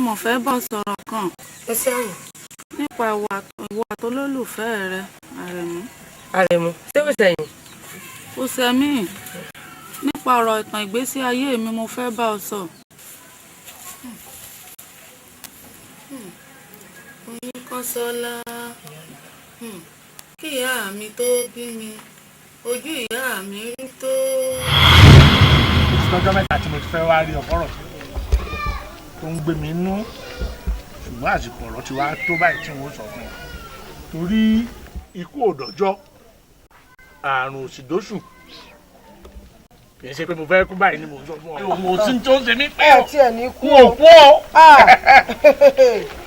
mo fẹ́ bọ́ sọ̀rọ̀ kan. Ẹ sẹ́yìn. Nípa ìwà tó lólùfẹ́ rẹ, Àrẹ̀mú. Àrẹ̀mú, ṣé kò sẹ́yìn? Kò sẹ́mi. Nípa ọ̀rọ̀ ìtàn ìgbésí ayé mi mo fẹ́ bá ọ sọ. Oyinkanṣọ́lá, kí ìyá mi tó bí mi, ojú ìyá mi rí tó. Lọ́jọ́ mẹ́ta tí mo ti fẹ́ wá rí ọ̀pọ̀rọ̀ tó ń gbé mi nú, ṣùgbọ́n àsìkò ọ̀rọ̀ ti wá tó báyìí tí wọ́n sọ fún ọ. Torí ikú òdòjọ́, àrùn òsìdóṣù, kì í ṣe pé mo fẹ́ kú báyìí ni mo sọ fún ọ. Òun ò sí tó ń ṣe mí pé ẹ tí ẹ ní kú o. Kú o.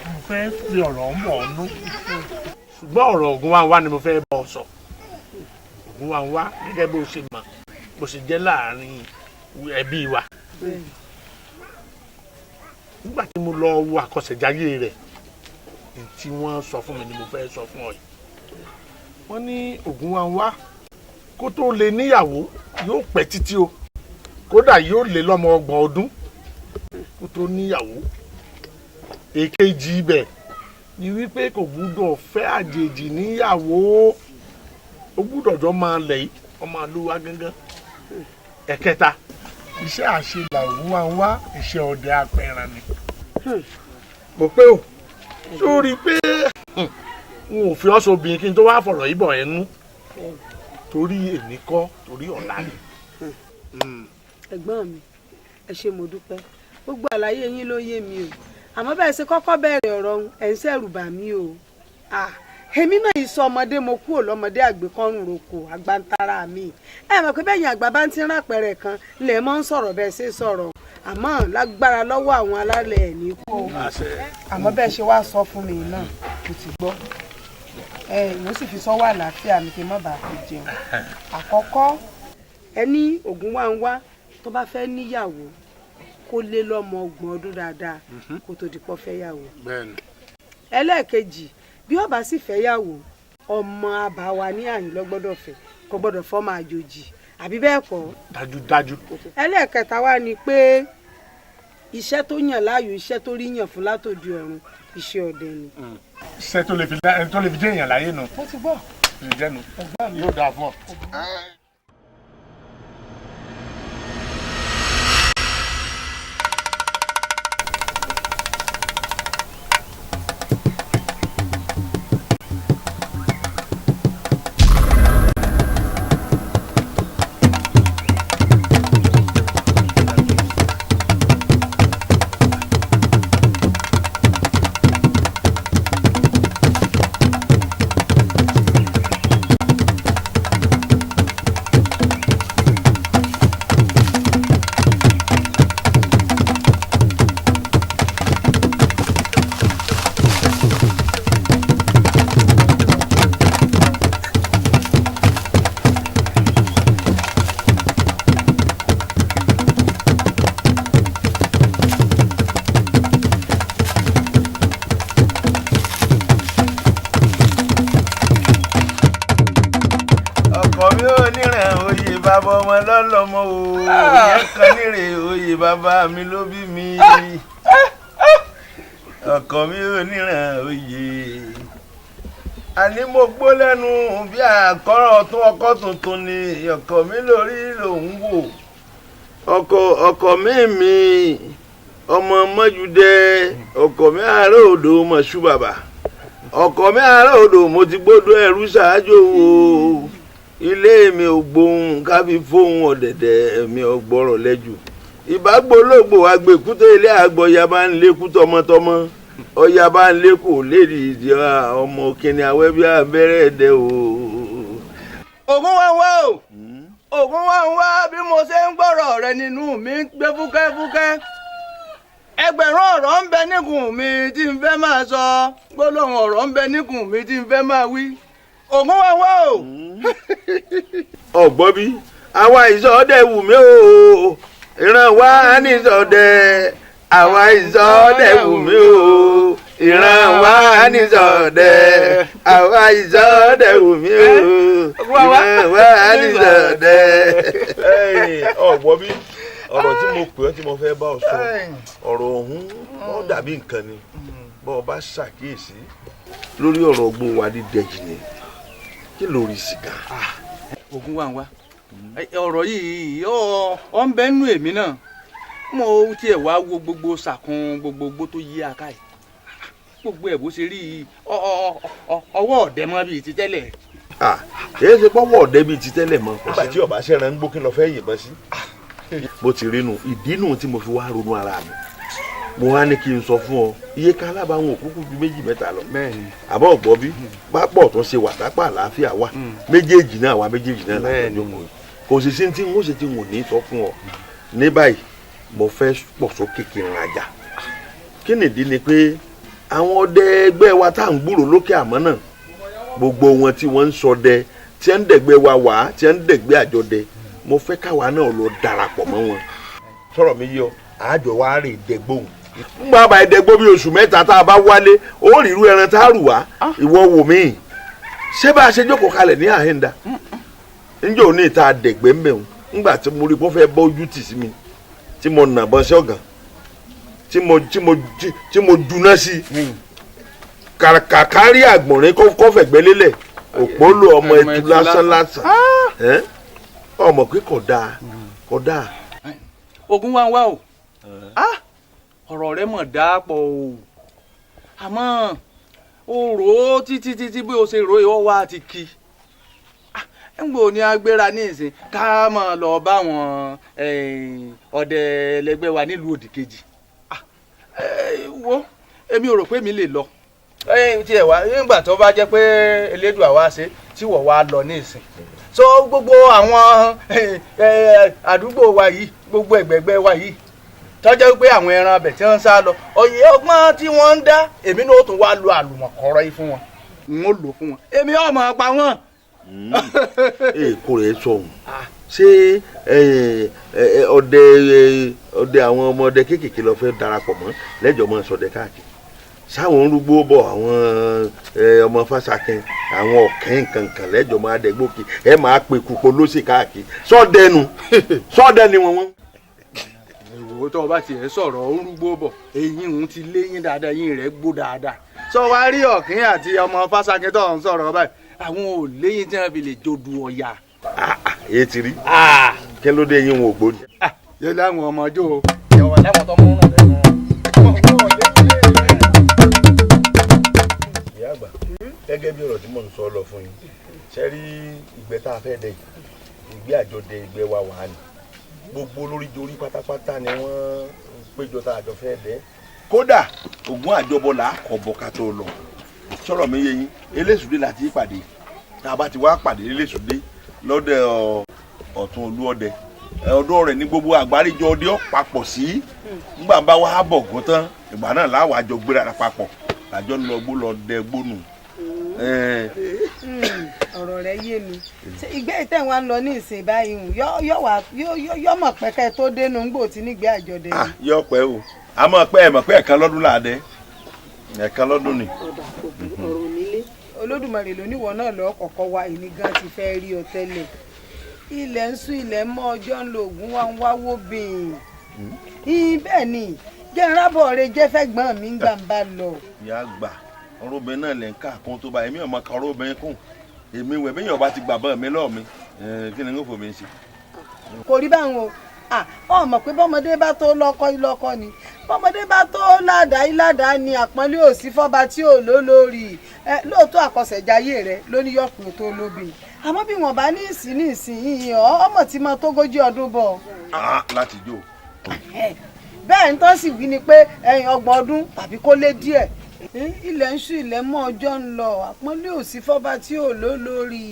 Mo fẹ́ fi ọ̀rọ̀ ń bọ̀ ọ́nú. Ṣùgbọ́n ọ̀rọ̀ ògùn wa ń wá ni mo fẹ́ bọ̀ sọ. Ògùn wa ń wá gẹ́gẹ́ bó ṣe mọ̀, bó ṣe jẹ́ láàrin ẹbí wa. Nígbà tí mo lọ wo àkọsẹ̀jáyé rẹ̀, tí wọ́n sọ fún mi ni mo fẹ́ sọ fún ọ yìí. Wọ́n ní ògùn wa ń wá kó tó lè níyàwó yóò pẹ́ títí o, kódà yóò lé lọ́mọ 30 ọdún kó tó níyàwó. Èkejì ibẹ̀ ni wípé kò gbúdọ̀ fẹ́ àjèjì níyàwó, ó gbúdọ̀ jọ máa lẹ̀ yìí ọmọ àlúwa gángan. Ẹ̀kẹta, iṣẹ́ àṣelà òun wá ń wá iṣẹ́ ọdẹ apẹran ni. Mo pé o sórí pé n ò fi ọ́ sobìnrin kí n tó wá fọ̀rọ̀ yìí bọ̀ ẹnu torí èmi kọ́ torí ọ̀la ni. Ẹ̀gbọ́n mi, ẹ ṣé mo dúpẹ́, gbogbo àlàyé yín ló yé mi o, àmọ́ bẹ́ẹ̀ ṣe kọ́kọ́ bẹ̀rẹ̀ ọ̀rọ̀ ẹ̀ ń ṣẹ̀rù bà mí o. Èmi náà yìí sọ ọmọdé mo kúrò lọ́mọdé àgbékọ́rùn roko àgbàntara mi. Ẹ mọ̀ pé bẹ́yìn àgbà bá ń ti rán àpẹẹrẹ kan lè mọ́ ń sọ̀rọ̀ bẹ́ẹ̀ ṣe sọ̀rọ̀, àmọ́ lágbára lọ́wọ́ àwọn alálẹ̀ ẹ̀ ní kú o. Àmọ́ bẹ́ẹ̀ ṣe wá sọ fún mi náà mo ti gbọ́. Mo sì fi sọ́wọ́ àlàáfíà mi kí n má bàa fi jẹun. Àkọ́kọ́, ẹni ògùn wa ń wá tó bá fẹ́ níyàwó kó lé lọ́mọ 30 ọdún dáadáa kó tó di pọ́ fẹ́ yàwó. Ẹlẹ́ẹ̀kejì, bí ó bá sì fẹ́ yàwó, ọmọ àbáwa ní àyìn ló gbọ́dọ̀ fẹ́, kò gbọ́dọ̀ fọ́mọ àjòjì, àbí bẹ́ẹ̀ kọ́? Dájúdájú. Ẹlẹ́ẹ̀kẹta wá ni pé iṣẹ́ tó yàn láàyò, iṣẹ́ tó rí yàn fún látòdì ọ̀run, iṣẹ́ ọdẹ ni. Iṣẹ́ tó lè fi jẹ́ èèyàn láyé nu. Mo ti gbọ́. Ìjẹ́nu yóò dáa fún ọ. bàbá mi ló bí mi ọkọ mi ò níran òye àní mo gbó lẹ́nu bí àkọ́rọ̀ tún ọkọ tuntun ni ọkọ mi lórí lòún wò ọkọ mi ọmọ mọ́júdẹ ọkọ mi àárọ̀ odò mọ̀ṣú bàbá ọkọ mi àárọ̀ odò mo ti gbọ́dọ̀ ẹrú ṣáájú o ilé mi ò gbóhùn káfí fóhùn ọ̀dẹ̀dẹ̀ mi ò gbọ́rọ̀ lẹ́jù ìbágbólógbò agbèkúté ilé àgbọ̀yà bá ń lékú tọmọtọmọ ọ̀yà bá ń lékò lédi ìdí ọmọ kìnì àwẹ́ bí abẹ́rẹ́ ẹ̀dẹ̀ o. ògún wá ń wá o ògún wá ń wá bí mo ṣe ń gbọ́rọ̀ rẹ nínú mi gbé fúkẹ́fúkẹ́ ẹgbẹ̀rún ọ̀rọ̀ ń bẹ níkùn mi tí n fẹ́ máa sọ gbólóhùn ọ̀rọ̀ ń bẹ níkùn mi tí n fẹ́ máa wí ògún wá ń wá o. ọ̀gbọ́n bí àwa ìsọdẹ wù mí o ìran wa ní ìsọdẹ àwa ìsọdẹ wù mí o ìran wa ní ìsọdẹ àwa ìsọdẹ wù mí o ìran wa ní ìsọdẹ. ọ̀gbọ́n bí ọ̀rọ̀ tí mo pè ọ́ tí mo fẹ́ bá ọ sọ ọ̀rọ̀ ọ̀hún ó dàbí nǹkan ni bọ́ ọ bá ṣàkíyèsí lórí ọ̀rọ̀ ọgbọ́n wa ní dẹ́jì kí ló rí sìgá. ògún wá ń wá ọ̀rọ̀ yìí ọ ń bẹ nínú èmi náà mo tiẹ̀ wá wo gbogbo sàkún gbogbo tó yí aká yìí gbogbo ẹ̀ bó ṣe rí ọwọ́ ọ̀dẹ mọ́ bíi ti tẹ́lẹ̀. kìí ṣe pọ́wọ́ ọ̀dẹ bíi ti tẹ́lẹ̀ mọ́ nígbà tí ọba ṣẹ̀rẹ̀ ń gbó kí lọ fẹ́ yìnbọn sí. bó ti rí nu ìdí nù tí mo fi wá ronú ara mi mo wá ní kí n sọ fún ọ iye ká alábàáwọn òkúkú ju méjì mẹ́ta lọ àbọ̀ ọ̀gbọ́ bí pápọ̀ tó ṣe wà tápà àlàáfíà wà méjèèjì náà wà méjèèjì náà láti ọjọ́ mọ́ kò sì sí tí n ó ṣe tí n ò ní sọ fún ọ ní báyìí mo fẹ́ pọ̀ sókè kí n rajà kí nìdí ni pé àwọn ọdẹ ẹgbẹ́ wa tá à ń gbúrò lókè àmọ́ náà gbogbo wọn tí wọ́n ń ṣọdẹ tí wọ́n ń dẹ̀gbẹ́ wa wá tí wọ́n ń dẹ̀gbẹ́ àjọdẹ mo fẹ́ káwa náà lọ darapọ̀ mọ́ wọn sọ̀rọ̀ mi yọ àjọ wa rè dẹ̀gbóhùn ngbà bá ẹdẹgbó bí oṣù mẹ́ta tá a bá wálé ó rí irú ẹran tá a rù wá ìwọ wò mí ṣé bá a ṣe jókòó kalẹ̀ ní àhẹ́ńdà níjọ́ ní ìta àdẹ̀gbẹ́ mẹ́wọ̀n ngbà tí mo rí bó fẹ́ bọ́ ojú tì sí mi tí mo nà bọ́ sí ọ̀gàn tí mo juná sí kàkárí àgbọ̀nrín kọ́fẹ̀gbẹ́ lélẹ̀ òpólò ọmọ ẹtù lásán ọmọ pé kò dáa. ògún wá ń wá o ọ̀rọ̀ rẹ mọ̀ dáàpọ̀ o àmọ́ o rò ó títí bí o ṣe rò ó wá ti kí ńgbò ní agbéra ní ìsìn ká mọ̀ lọ bá wọn ọdẹ ẹlẹgbẹ́ wa nílùú òdìkejì wo èmi ò rò pé mi lè lọ tiẹ̀ wá nígbà tó bá jẹ́ pé Elédùà wá ṣe tí wọ́n wá lọ ní ìsìn so gbogbo àwọn àdúgbò wa yìí gbogbo ẹ̀gbẹ̀gbẹ̀ wa yìí tọ́jọ́ pé àwọn ẹran abẹ̀ tí wọ́n ń sá lọ òye ọgbọ́n tí wọ́n ń dá èmi náà ó tún wá lo àlùmọ̀kọ́rọ́ yìí fún wọn n ó lò fún wọn èmi ọmọ pa wọn. èkó rẹ̀ sọ̀hún ṣé ọdẹ àwọn ọmọdé kéékèèké lọ fẹ́ darapọ̀ mọ́ lẹ́jọ́ mọ́ sọdẹ káàkiri sáwọn rúgbó bọ̀ àwọn ọmọ fásakin àwọn ọ̀kẹ́ nkankan lẹ́jọ́ máa dẹ́gbòkè ẹ máa pe kúpọ̀ lọ́sẹ̀ káàkiri sọ́dẹ ni wọ́n. ìwò tó o bá tiẹ̀ sọ̀rọ̀ orúgbó bọ̀ eyín òun ti léyìn dáadáa eyín rẹ̀ gbó dáadáa sọ wá rí ọ̀kín àti ọmọ fásakin tó ń sọ̀rọ̀ báyìí àwọn ò léyìn tí wọ́n fi lè jodu ọ̀yà. èyí ti rí kí ló dé eyín wọn ò gbóni. yóò láwọn ọmọ ọjọ́ o ìwọ̀n láwọn tó mú un lẹ́nu. ìyá àgbà gẹ́gẹ́ bí ọ̀rọ̀ tí mò ń sọ lọ fún yín ṣe rí ìgbẹ́ tá a fẹ́ dẹ ìgbẹ́ àjọdẹ ìgbẹ́ wa wà ní gbogbo olóríjorí pátápátá ni wọ́n péjọ tá a jọ fẹ́ dẹ́ kódà ògùn àjọbọ là á kọ̀ bọ̀ ká tó lọ sọ̀rọ̀ mi yé yín Elésùdé láti pàdé tá a bá ti wá pàdé Elésùdé lọ́dẹ ọ̀tún Olúọdẹ ọdún rẹ̀ ní gbogbo àgbáríjọ ọdẹ papọ̀ sí nígbà bá wà á bọ̀ gún tán ìgbà náà láwọn àjọ gbéra papọ̀ àjọ lọ gbó lọ dẹ gbónú. ọ̀rọ̀ rẹ̀ yé mi ìgbẹ́ ìtẹ̀ wa ń lọ ní ìsìn báyìí yọ mọ̀ pẹ́kẹ́ tó dénú ńgbò tí nígbẹ́ àjọdẹ ni. yọ pẹ́ o a mọ̀ pé ẹ mọ̀ pé ẹ̀kan lọ́dún làdẹ ẹ̀kan lọ́dún ni. ọ̀rọ̀ onílé Olódùmarè lóníwọ̀ náà lọ kọ̀kọ́ wa ìní gan ti fẹ́ rí ọ tẹ́lẹ̀ ilẹ̀ ń sún ilẹ̀ mọ́ ọjọ́ ń lo ògùn wa ń wáwó bìn bẹ́ẹ̀ ni jẹ́ rábọ̀ rẹ jẹ́ fẹ́ gbọ́n mi ń gbà ń bá lọ. ìyá àgbà ọ̀rọ̀ obìnrin náà lè ń ká àkún tó bá èmi ọmọ kan ọ̀rọ̀ obìnrin kùn èmi wẹ̀ bẹ́yìn ọba ti gbàgbọ́ mi lọ́ọ̀ mi kí ni ń fò mí ṣe. kò rí báwọn o mọ̀ pé bọ́mọdé bá tó lọ́kọ́ ni bọ́mọdé bá tó ládàá ni àpọ́nlé òsì fọ́ba tí ò lólórí lóòótọ́ àkọsẹ̀jáyé rẹ ló ní yọ̀pọ̀ tó lóbi àmọ́ bí wọ́n bá ní ìsìn ọmọ tí mo tógójì ọdún bọ̀. láti jó. bẹ́ẹ̀ ń tọ́ sì wí ni pé 30 ọdún tàbí kó lé díẹ̀ ilẹ̀ ń ṣú ilẹ̀ mọ́ ọjọ́ ń lọ àpọ́nlé òsì fọ́ba tí ò lólórí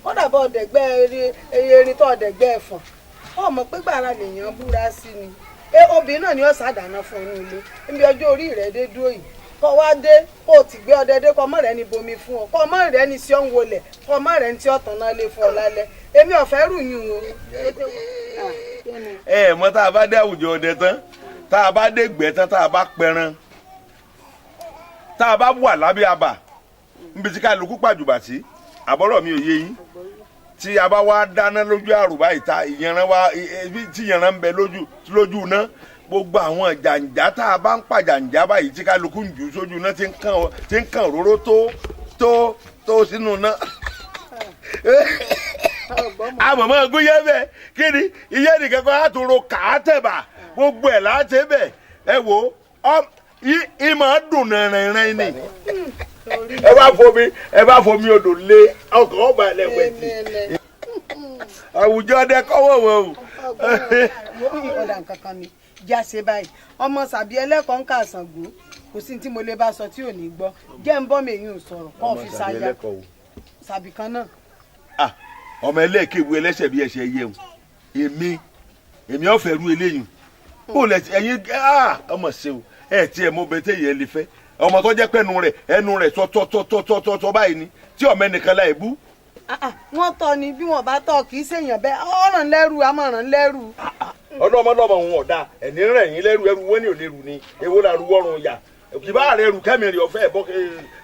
kódà bọ́ ọ̀dẹ̀gbẹ́ erin tó ọ̀dẹ̀gbẹ́ ẹ̀fọ̀n ọmọ pé gbàrà lèèyàn búra sí ni obìnrin náà ni ó ṣàdáná fún inú ilé níbi ọjọ́ orí rẹ̀ dé dúró yìí kọ́ wá dé kó o ti gbé ọdẹ dé kọ́ ọmọ rẹ̀ ní bomi fún ọ kọ́ ọmọ rẹ̀ ní sí ọ̀ ń wọlẹ̀ kọ́ ọmọ rẹ̀ ní tí ọ̀tàn náà lé fún ọ lálẹ́ èmi ọ̀fẹ́ rù yín o. mọ tá a bá dé àwùjọ ọdẹ tán tá a bá dé gbẹ tán tá a bá pẹran tá a bá wà lábẹ́ àbà níbi tí kálukú pàjùbà sí àbọ̀rọ̀ mi ò yé yín tí a bá wá dáná lójú àrùbá ìta ìyẹran wa tí ìyẹran ń bẹ lójú iná gbogbo àwọn jàǹjà tá a bá ń pa jàǹjà báyìí tí kálukú ń jù sójú iná tí ń kàn òróró tó sínú iná. àmọ̀mọ́ gúnyẹ́ bẹ́ẹ̀ kí ni iye nìkan kan á tó ro kàátẹ̀bà gbogbo ẹ̀ láti bẹ̀ ẹ wò ìmọ̀ dùn rìnrìn ni ẹ bá fomi odò lé ọkọ̀ ọba ẹlẹ́wẹ̀ tí àwùjọ ọdẹ kọ́wọ́ wọ o. ọ̀dà nǹkan kan ni jáse báyìí ọmọ sàbí ẹlẹ́kọ̀ọ́ ń kà Ṣàngó kò sí tí mo lè bá sọ tí ò ní gbọ́ jẹ́ ń bọ́ mi èyí ò sọ̀rọ̀ kọ́ fi ṣáyà sàbí kan náà. ọmọ ẹlẹ́ẹ̀kẹ́wé ẹlẹ́sẹ̀ bí ẹsẹ̀ yẹ o èmi ọ̀fẹ́ rú eléyìí kó lẹ ẹyin ọmọ ṣe o ẹ tiẹ̀ mo bẹ tẹ yẹn lè fẹ́ ọmọ tó jẹ́ pé ẹnu rẹ̀ tọ́ báyìí ni tí ọmọ ẹnìkan láì bú. wọ́n tọ́ ni bí wọ́n bá tọ́ kì í ṣèyàn bẹ́ẹ̀ ọ̀ràn lẹ́rù amọ̀ràn lẹ́rù. ọlọ́mọlọ́mọ òun ọ̀dà ẹ̀ní rẹ̀ yín lẹ́rù ẹrù wọ́n ní ò lè rù ni èwo la rú wọ́rùn yà kì bá rẹ̀ rù kẹ́mìrì ọ̀fẹ́ ẹ̀bọ́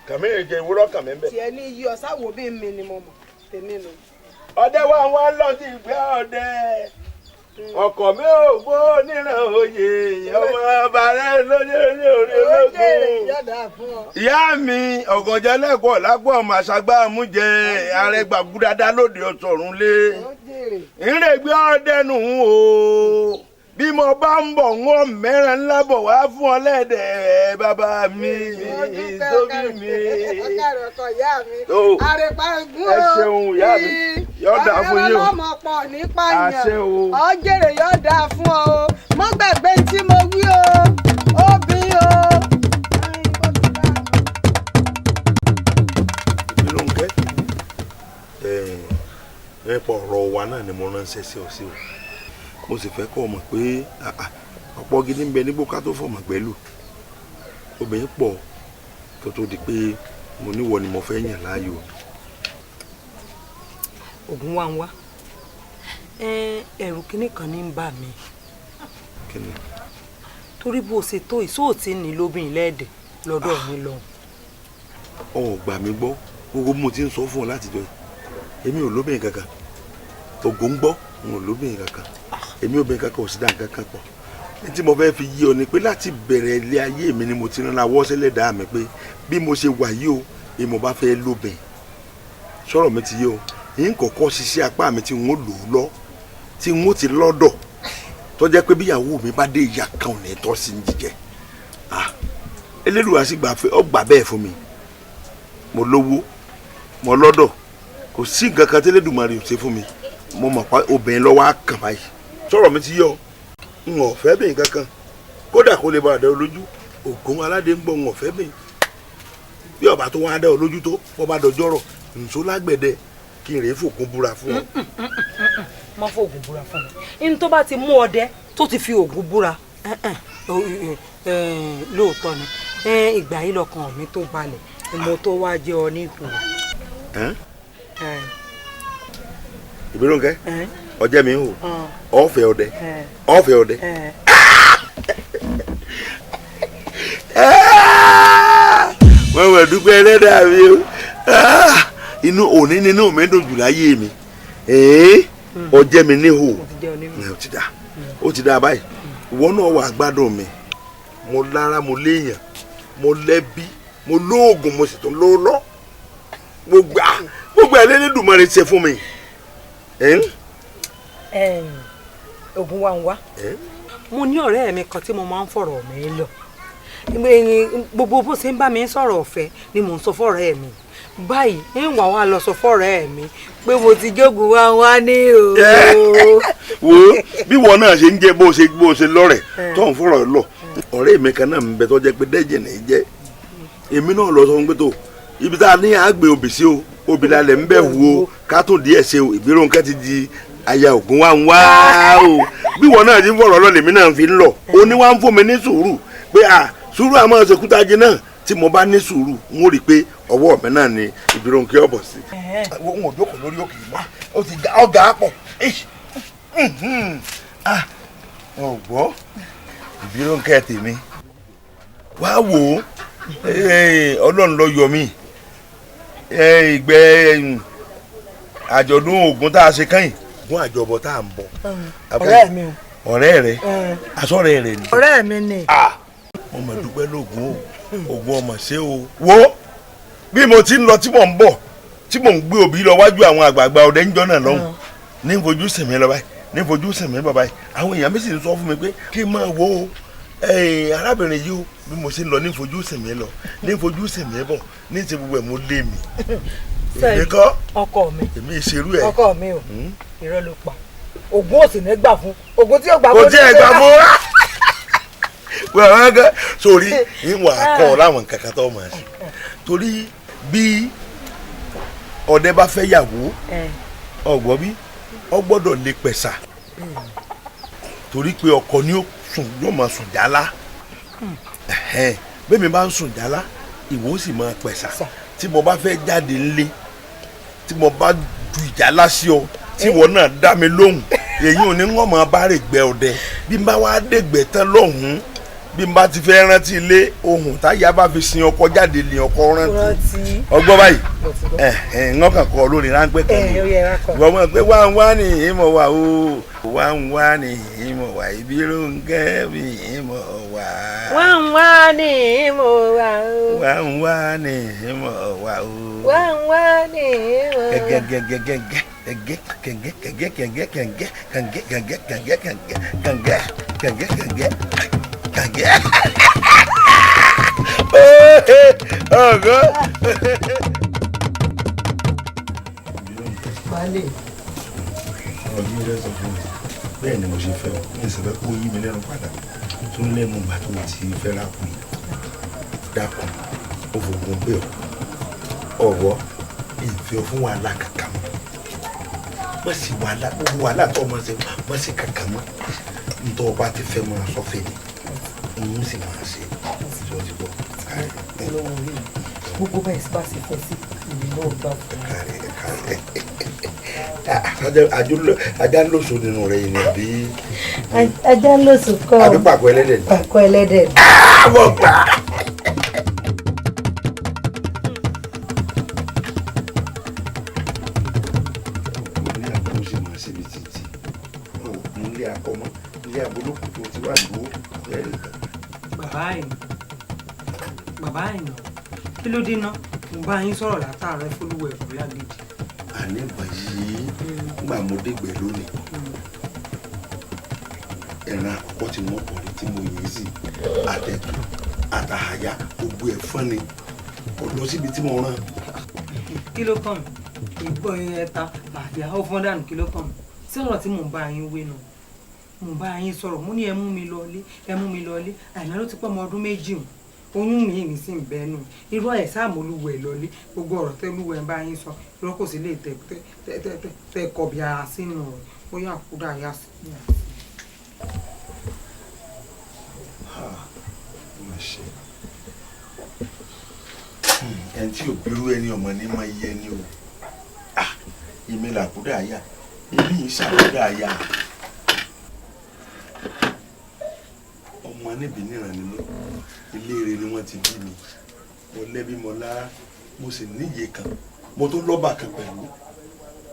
kàmí jẹ ìwúrọ̀ kàmí bẹ́ẹ̀. tiẹ̀ ní iye ọ̀sáwò bí mi ni mo mọ̀ tèmi nù. ọdẹ wa wọn lọ sí ìgbẹ́ ọdẹ ọkọ mi ò gbó níran oyè ọmọ bàrẹ lórí ológun ìyá mi ọgọjẹ lẹkọọ lágbó ọmọ àṣàgbà àmújẹ àrẹgbà gúdádá lóde ọsọrun lé ìrègbè ọdẹnu o bí mo bá ń bọ̀ wọ́n mẹ́rin ńlá bọ̀ wá fún ọ lẹ́dẹ̀ bàbá mi tóbi mi. ẹ ṣeun ìyá mi yóò dáa fún yín o. ọlọ́mọ pọ̀ nípa yàn ọ̀jẹ̀rẹ̀ yóò dáa fún ọ o mọ́ gbàgbé tí mo wí o òbí o. ìbínú ń kẹ́ nípa ọ̀rọ̀ wa náà ni mo ránṣẹ́ sí ọ sí o mo sì fẹ́ kọ́ ọ mọ̀ pé ọ̀pọ̀ gidi ń bẹ nígbó ká tó fọ̀mọ̀ gbẹ́lù obìnrin pọ̀ tó tó di pé mo níwọ ni mo fẹ́ yàn láàyò. Ògún wa ń wá ẹ̀rù kínní kan ní ń bà mí torí bó ṣe tó ìṣòòtí ní lóbìnrin lẹ́ẹ̀dẹ̀ lọ́dọ̀ mi lọ. ọ̀ gbà mí gbọ́ gbogbo mo ti ń sọ fún ọ látijọ́ èmi ò lóbìnrin kankan Ògún gbọ́ n ò lóbìnrin kankan èmi obìnrin kankan ò sí dá nǹkan kan pọ̀ ní tí mo fẹ́ fi yí ọ ni pé láti bẹ̀rẹ̀ ilé ayé mi ni mo ti rán awọ́ sílẹ̀ dá mi pé bí mo ṣe wà yìí o èmi mo bá fẹ́ lóbìn sọ̀rọ̀ mi ti yé o yín kọ̀ọ̀kan ṣiṣẹ́ apá mi tí n ó lò ó lọ tí n ó ti lọ́dọ̀ tó jẹ́ pé bíyàwó mi bá dé ìyá kan ò ní tọ́ sí ní jíjẹ Elédùà sì gbà bẹ́ẹ̀ fún mi mo lówó mo lọ́dọ̀ kò sí nǹkan kan tí Elédùmarè ò ṣe fún mi mo mọ̀ pé obìnrin lọ́wọ́ á kàn báyìí sọ̀rọ̀ mi ti yọ n ò fẹ́ bẹ́ẹ̀ kankan kódà kó lè bá a dá ọ lójú Ògún aládé ń gbọ́ n ò fẹ́ bẹ́ẹ̀ bí ọba tó wá dá ọ lójú tó bọ́ bá dọjọ́rọ̀ nṣó lágbẹ̀dẹ kí n rèé fògùn búra fún ọ. má fògùn búra fún mi ní tó bá ti mú ọdẹ tó ti fi ògùn búra lóòótọ́ ni ìgbà yìí lọ́kàn mi tó balẹ̀ mo tó wá jẹ́ ọ ní ìkùnà. ìbínú nkẹ́ ọjẹ́ mi ń hò ọ̀fẹ́ ọdẹ ọ̀fẹ́ ọdẹ. wọ́n wẹ̀ dúpẹ́ ẹlẹ́dàá mi o inú òní nínú mi dùn jù láyé mi ọjẹ́ mi ní hò ó ti dá báyìí ìwọ náà wà gbádùn mi mo lára mo léèyàn mo lẹ́bí mo lóògùn mo sì tún lówó lọ gbogbo ẹ̀ lẹ́lẹ́dùnmọ́rẹ́ ṣe fún mi. ogun wa ń wá mo ní ọ̀rẹ́ mi kan tí mo máa ń fọ̀rọ̀ mi lọ gbogbo bó ṣe ń bá mi sọ̀rọ̀ ọ̀fẹ́ ni mò ń sọ fọ́rẹ́ mi báyìí ń wà lọ sọ fọ́rẹ́ mi pé mo ti jogun wá ní o. wo bí wọn náà ṣe ń jẹ bó ṣe lọ́rẹ̀ tó ń fọ̀rọ̀ lọ ọ̀rẹ́ mi kan náà ń bẹ tó jẹ́ pé dẹ́jẹ̀ ní í jẹ́ èmi náà lọ sọ fún pé tó ibi tá a ní àgbẹ̀ òbí sí o òbí lálẹ́ ń bẹ̀ wò ó ká tó díẹ̀ ṣe o ìbíròǹkẹ́ ti di aya ògùn wa ń wá o bí wọn náà ti ń fọ̀rọ̀ lọ lèmi náà fi ń lọ ó ní wá ń fún mi ní sùúrù pé sùúrù àmọ́ ṣèkúta jẹ náà tí mo bá ní sùúrù n ó rí i pé ọwọ́ mi náà ni ìbíròǹkẹ́ ọ̀bọ̀ sí. n ò jókòó lórí òkè yìí mọ́ ó ti ọ̀gá pọ̀ ọ̀gbọ́ ìbíròǹkẹ́ tèmi wá wò ó ọlọ́run ló yọ mí ìgbẹ́ àjọ̀dún Ògún tá a ṣe kẹ́yìn fún àjọbọ tá a ń bọ̀. ọ̀rẹ́ mi o. ọ̀rẹ́ rẹ asọ́rẹ́ rẹ ni. ọ̀rẹ́ mi ni. mo mọ̀ dúpẹ́ lóògùn Ògún ọmọ ṣé o. wo bí mo ti ń lọ tí mò ń bọ̀ tí mò ń gbé òbí lọ wájú àwọn àgbààgbà ọ̀dẹ́ ń jọ́ náà lọ́hùn ní fojú sèmi lọ báyìí ní fojú sèmi bọ̀ báyìí àwọn èèyàn mi sì ń sọ fún mi pé kí n máa wo arábìnrin yìí o bí mo ṣe ń lọ ní fojú sèmi lọ ní fojú sèmi bọ̀ ní ti gbogbo ẹ̀ mo lé mi. èmi kọ́ ọkọ mi èmi ìṣerú ẹ̀. ọkọ mi o irọ́ ló pa Ògún òsì ní gbà fún Ògún tí yóò gbà fún. kò tí ẹ gbà fún wa wọ́n gẹ́ sórí ìwọ̀n akọ láwọn kankan tó máa ṣe torí bí ọdẹ bá fẹ́ yàwó ọgbọ́n bí ọ gbọ́dọ̀ lè pẹ̀sà torí pé ọkọ ni yóò máa sùn jálá bẹ́ẹ̀ mi bá ń sùn jálá ìwọ sì máa pẹ̀sà tí mo bá fẹ́ jáde ńlé tí mo bá ju ìjálá sí ọ tí ìwọ náà dá mi lóhùn èyí ò ní wọ́n máa bá rè gbẹ ọdẹ bí n bá wá dègbẹ tán lọ́hùn-ún bí n bá ti fẹ́ rántí ilé ohun táyà bá fi sin ọkọ jáde lè ọkọ rántí ọgbọ́n báyìí wọ́n kàn kọ́ lórí ráńpẹ́ kan ní wọ́n mọ̀ pé wá ń wá ní ìmọ̀ wá o wá ń wá ní ìmọ̀ wá Ìbíròǹkẹ́ bí ìmọ̀ wá. wá ń wá ní ìmọ̀ wá o. wá ń wá ní ìmọ̀ wá o. wá ń wá ní ìmọ̀ wá. gẹ́gẹ́gẹ́gẹ́gẹ́ bẹ́ẹ̀ ni mo ṣe fẹ́ ọ ní ìṣẹ̀fẹ́ kó yí mi lẹ́nu padà tó ń lẹ́nu ìgbà tó ti fẹ́ rákù dákun ó fògùn pé ọ̀wọ́ ìfẹ́ fún wàhálà kàkà mọ́ má sì wàhálà gbogbo wàhálà tó ọmọ ṣe má sì kàkà mọ́ ntọ́ ọba ti fẹ́ máa sọ fẹ́ ni òun sì máa ṣe tí wọ́n ti bọ̀ kárí. gbogbo báyìí sí bá ṣe fẹ́ sí ìlú náà bá fún mi. ajá ń lóṣù nínú rẹ yìí ni àbí. ajá ń lóṣù kọ́ àbí pàkó ẹlẹ́dẹ̀ ni. pàkó ẹlẹ́dẹ̀ ni. àbọ̀ gbà. bàbá àyìn kí ló dé ná mo bá yín sọ̀rọ̀ látàárọ̀ fúlùwẹ̀ fún lálejò. àní ìgbà yìí nígbà mo dégbè lónìí ẹran àkọ́kọ́ tí wọ́n kọ̀ ní tí mo yìí sí àtẹ̀tù àtàhàyà gbogbo ẹ̀ fún ni kò lọ síbi tí mo rán. kí ló kàn mí ìgbọ́ ẹ̀ta àti àwọn fún dànù kí ló kàn mí sí ọ̀rọ̀ tí mò ń bá yín wé nù mò ń bá yín sọ̀rọ̀ mo ní ẹ mú mi lọlé àìná ló ti pọ̀ ọmọ ọdún méjì hùn oyún mi sì ń bẹ́ẹ̀ nù irú ẹ̀ sáàmù olúwẹ̀ lọlé gbogbo ọ̀rọ̀ tẹ́lúwẹ̀ ń bá yín sọ irọ́ kò sí lè tẹ kọ̀bì ara sínú rẹ̀ bóyá àkúdà yá sí ní àti. ẹni tí ò bírú ẹni ọmọ ní máa yẹ ni o èmi làkúdà yá èmi yìí ṣàkúdà yá ọmọ níbi níran ni mí ilé rẹ ni wọ́n ti bí mi mo lẹ́bí mo lára mo sì níyè kan mo tó lọ́bà kan pẹ̀lú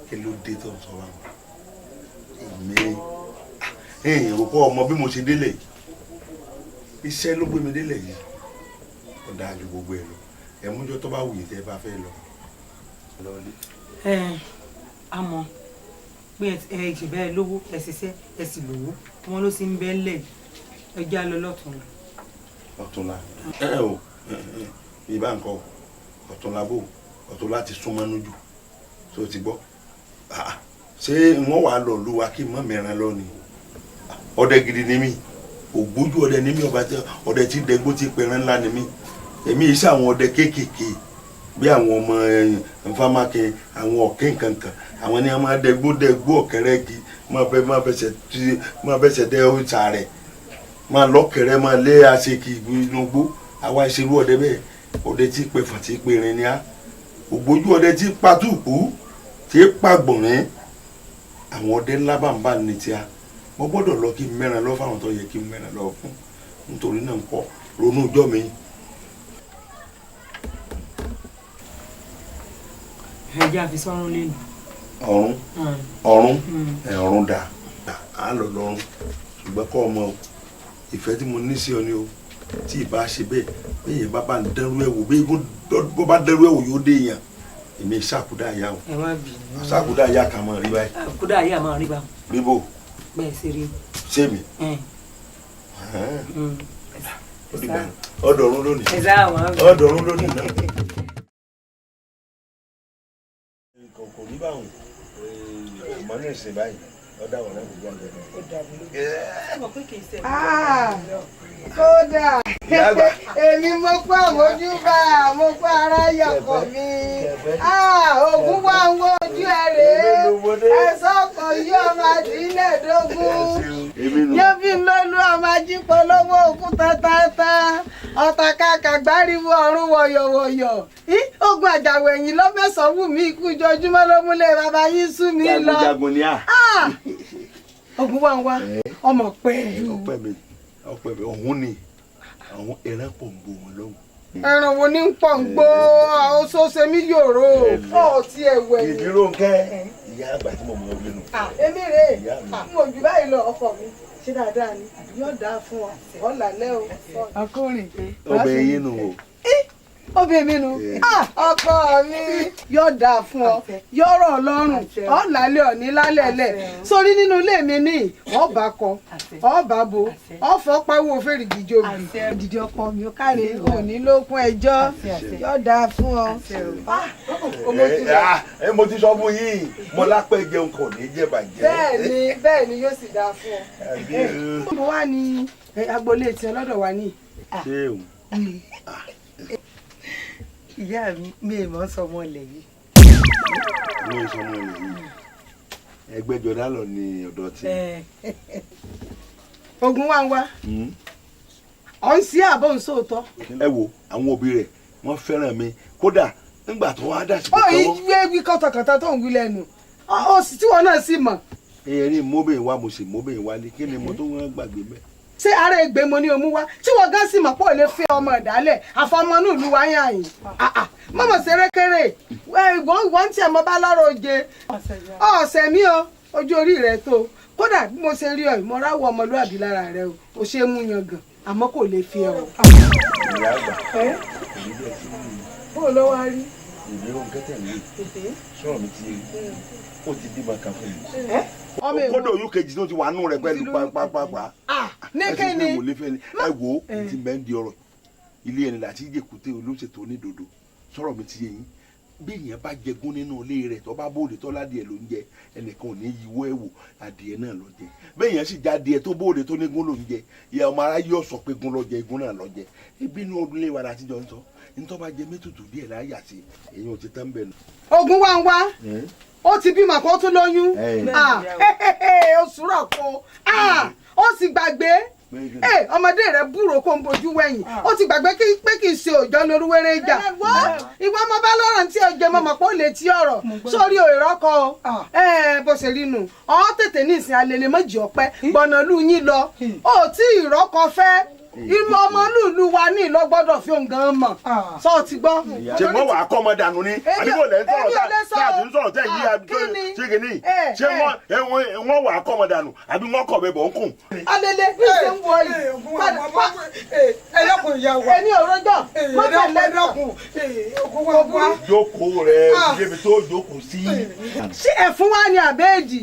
kí ló dé tó ń sọ wá èmi ìròpọ̀ ọmọ bí mo ṣe délẹ̀ yìí iṣẹ́ ló gbé mi délẹ̀ yìí ó dáa ju gbogbo ẹ̀ lọ ẹ mújọ́ tó bá wù yín tẹ́ ẹ bá fẹ́ lọ. àmọ́ pé ẹ jì bẹ́ẹ̀ lówó ẹ ṣiṣẹ́ ẹ sì lówó wọn ló sì ń bẹ́ lẹ̀ ẹ já lọ lọ́tùnla. ọ̀túnla o ìbá nǹkan ọ̀túnla bò ọ̀túnla ti súnmọ́ nújù tó ti gbọ́ ṣé wọ́n wàá lọ lu wa kí n mọ̀ mẹ́ran lọ ni ọdẹ gidi ni mí ògbójú ọdẹ ni mí ọdẹ tí dẹgbó ti pẹran ńlá ni mí èmi iṣẹ́ àwọn ọdẹ kéékèèké bí àwọn ọmọ nfàmákẹ àwọn ọ̀kẹ́ nkankan àwọn ni a máa dẹgbó ọ̀kẹ́rẹ́ kí máa bẹ́sẹ̀ dẹ́ ọ̀sà rẹ̀ máa lọ́kẹ̀rẹ́ máa lé àṣekì inú gbó àwa ìṣerú ọdẹ bẹ́ẹ̀ ọdẹ tí pẹ̀fà tí pẹ̀rin ni á ògbójú ọdẹ tí patúkú tí pàgbọ̀nrín àwọn ọdẹ ńlá bàbá ní tíá mo gbọ́dọ̀ lọ kí n mẹ́ran lọ fáwọn tó yẹ kí n mẹ́ran lọ fún nítorí náà ń kọ́ ronú ọjọ́ mi. ẹjẹ àfi sọrun lẹ́nu. ọ̀run dà á lọ lọ́run ṣùgbọ́n kọ́ ọmọ ìfẹ́ tí mo ní sí ọ ni o tí ì bá ṣe bẹ́ẹ̀ bẹ́ẹ̀ yẹn bá ń dẹrú ẹ̀wò bó bá dẹrú ẹ̀wò yóò dé èèyàn èmi ṣàkúdà àyà o. ẹ má bínú. ṣàkúdà àyà kan máa rí báyìí. àkúdà àyà máa rí báyìí. bíbò. bẹ́ẹ̀ ṣe rí. ṣé mi. ọdọọrún lónìí. ẹ sáà wọn. ọdọọrún lónìí náà. kò rí báwọn ìmọ̀ ní ìsìn báyìí ọ̀dà wọn náà kò gbọ́ kódà èmi mo pa àmójúbà mo pa ara yọkọ mi ògùn wà ń wo ojú ẹ rèé ẹsọkàn yí ọmọ àdínlẹ̀dógún yóò fi ń lólu ọmọ ajípolówó òkúta tata ọ̀tàkàkà gbáriwo ọ̀run wọ̀yọ̀wọ̀yọ̀ ogun àjàwọ̀ ẹ̀yìn lọ́mẹ̀sán wù mí ikú jọjúmọ́ ló múlẹ̀ bàbá yín sú mi lọ ogun wà ń wá ọmọ pẹ̀lú. ọpẹ́ mi ọ̀hún ni àwọn ẹran pọ̀ ń gbó wọn lọ́wọ́. ẹran wo ni ń pọ̀ ń gbó àwọn sọ́sẹ̀ mi yòrò ọ̀ tí ẹ wẹ̀ ni. ìdúró nkẹ́ ìyá àgbà tí mo mọ̀ ọ́ gbénu. èmi rè é mo jù báyìí lọ ọkọ mi ṣé dáadáa ni yóò dáa fún ọ ọ̀làlẹ́ o. ọkùnrin pé. ọbẹ̀ yín nù o. obìnrin mi nu ọkọ mi yóò dáa fún ọ yóò rọ̀ ọ́ lọ́rùn ọ lálẹ́ òní lálẹ́ lẹ̀ sórí nínú ilé mi ní ọba kọ ọba bo ọfọpáwọ fèrègì jòbí òdìdí ọkọ mi ó káre òní ló kún ẹjọ́ yóò dáa fún ọ. mo ti sọ fún yín mo lápẹ́ jẹun kò ní jẹ́ bàjẹ́. bẹ́ẹ̀ ni yóò sì dáa fún ọ. mo wá ní agboolé tí ọlọ́dọ̀ wa ní. ṣé o. ìyá mi èèmọ̀ sọmọ ilẹ̀ yìí. mi ò sọmọ ilẹ̀ yìí ẹgbẹ́jọdá lọ ní ọ̀dọ̀ tí. ogun wa ń wá ọ̀ ń sí àbọ̀ ń sóòótọ́. ẹ wo àwọn òbí rẹ̀ wọ́n fẹ́ràn mi kódà nígbà tó wá dà sí pé tọwọ́. ó yí wí kọ́tọ̀kọ́tọ̀ tó ń wí lẹ́nu ó sì tí wọn náà sì mọ̀. ẹ̀rín mọ́bìnrin wa mo sì mọ́bìnrin wa ní kí ni mo tó wọ́n gbàgbé mẹ́. ṣé ara ègbè mo ní omú wá tí wọn gán sì mọ̀ pé ò lè fẹ́ ọmọ ìdálẹ̀ àfọmọ́nú ìlú wa yàn yín mọ̀mọ́ ṣerékeré wọ́n tí ẹ̀ mọ́ bá lọ́rọ̀ oje ọ̀sẹ̀ mi o ojú orí rẹ̀ tó kódà bí mo ṣe rí ọ ìmọ̀ra wọ ọmọlúwàbí lára rẹ o ṣe é mú yangàn àmọ́ kò lè fi ẹ o. ìyá àgbà bó o lọ wá rí. ìlú kẹtẹ mi sọ̀rọ̀ mi ti ó ti bímọ kan fún mi. ọmọ èwo kódà oyún kejì tó ti wà nù rẹ pẹ̀lú pápápá. ní kíni ẹ wo ti mẹ́ndì ọ̀rọ̀ ilé ẹni láti jẹ́kùté olóṣètò onídòdó sọ̀rọ̀ mi ti yé yín bí èèyàn bá jẹgún nínú ilé rẹ̀ tó bá bóde tó ládìẹ ló ń jẹ ẹnìkan ò ní yíwọ́ ẹ̀ wò adìẹ náà ló jẹ bẹ́ẹ̀ yẹn sì jáde tó bóde tó ní gún ló ń jẹ ìyá ọmọ ara yóò sọ pé gún ló jẹ gún náà ló jẹ ebi inú ọdún lè wà láti jọ ń sọ nítorí bá jẹ mẹ́tùtù díẹ̀ láyà sí èyí ò ti tán bẹ́ẹ̀ nù. ogun wa ń wá ó ti bímọ kó tún lóyún oṣù rọ̀ kó ó sì gbàgbé ọmọdé rẹ búrò kó ń bojú wẹ̀yìn ó ti gbàgbé pé kì í ṣe òjò lórúwéré jà ìwọ ọmọ bá lọ́rọ̀ tí ọjọ́ mọ̀mọ́ pé ó lè ti ọ̀rọ̀ sórí òrọ́kọ bó ṣe rí nù ọ́ tètè ní ìsìn alẹ́lẹ́ méjì ọ̀pẹ gbọ̀nà lù yín lọ ó tí ìrọ́kọ fẹ́ ìmọ̀ ọmọlúùlú wa ní ìlọ́gbọ́dọ̀ fi òun gan mọ̀ sọ ti gbọ́. ṣé wọ́n wàá kọ́ ọmọ dànù ni àbíkò lẹ́ ń sọ̀rọ̀ tẹ́ yí ṣé kìíní ṣé wọ́n wàá kọ́ ọmọ dànù àbí wọ́n kọ̀ bẹ́ẹ̀ bọ̀ ń kùn. alele bí ṣe ń wọ yìí ẹlẹ́kùn ìyá wa ẹni òrojọ́ mọ́tò lẹ́dọ̀kùn jókòó rẹ̀ débi tó jókòó sí. ṣé ẹ̀fún wa ni àbẹ́ẹ̀jì.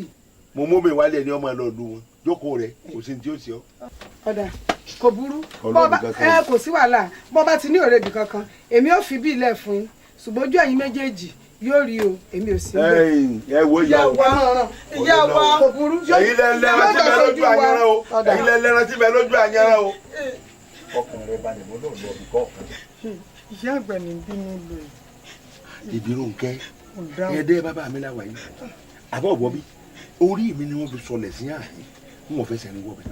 mo mú mi wálé ẹni ọmọ ẹ lọ lu wọn jókòó rẹ̀ kò sí ní tí ó ṣe ọ. ọ̀dà kò burú kò sí wàhálà bọ́ bá ti ní òrèbì kankan èmi ò fi bí ilẹ̀ fún yín ṣùgbọ́n ojú ẹ̀yin méjèèjì yóò rí o èmi ò sí bẹ́ẹ̀. ẹ wo ìyá wa kò burú ẹ̀yin lẹ́lẹ́ran tí bẹ lójú àyẹ̀rẹ́ o ẹ̀yin lẹ́lẹ́ran tí bẹ lójú àyẹ̀rẹ́ o. ọkùnrin rẹ balẹ̀ mọ́ náà lọ bí kọ́ọ̀kan. ìyá àgbà ní bínú lò ìbírò nkẹ́ ẹ̀ẹ́dẹ́ bàbá mi láwa yìí àbọ̀ ọ̀bọ bí orí mi ni wọ́n fi sọlẹ̀ sí àyè ń wọ́n fẹsẹ̀ ní wọ́bẹ̀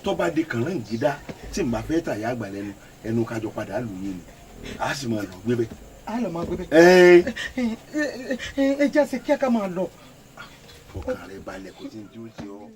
tọ́ba de kànáà gídá tí n bá fẹ́ tàyà àgbà lẹ́nu ẹnu kájọ padà lù yín ni a sì máa lọ gbé bẹ́ẹ̀. a lọ máa gbé bẹ́ẹ̀. ẹ jẹ́ sí kí ẹ ká máa lọ. fọkàn rẹ balẹ̀ kò sí ní tí ó ṣe ọ́.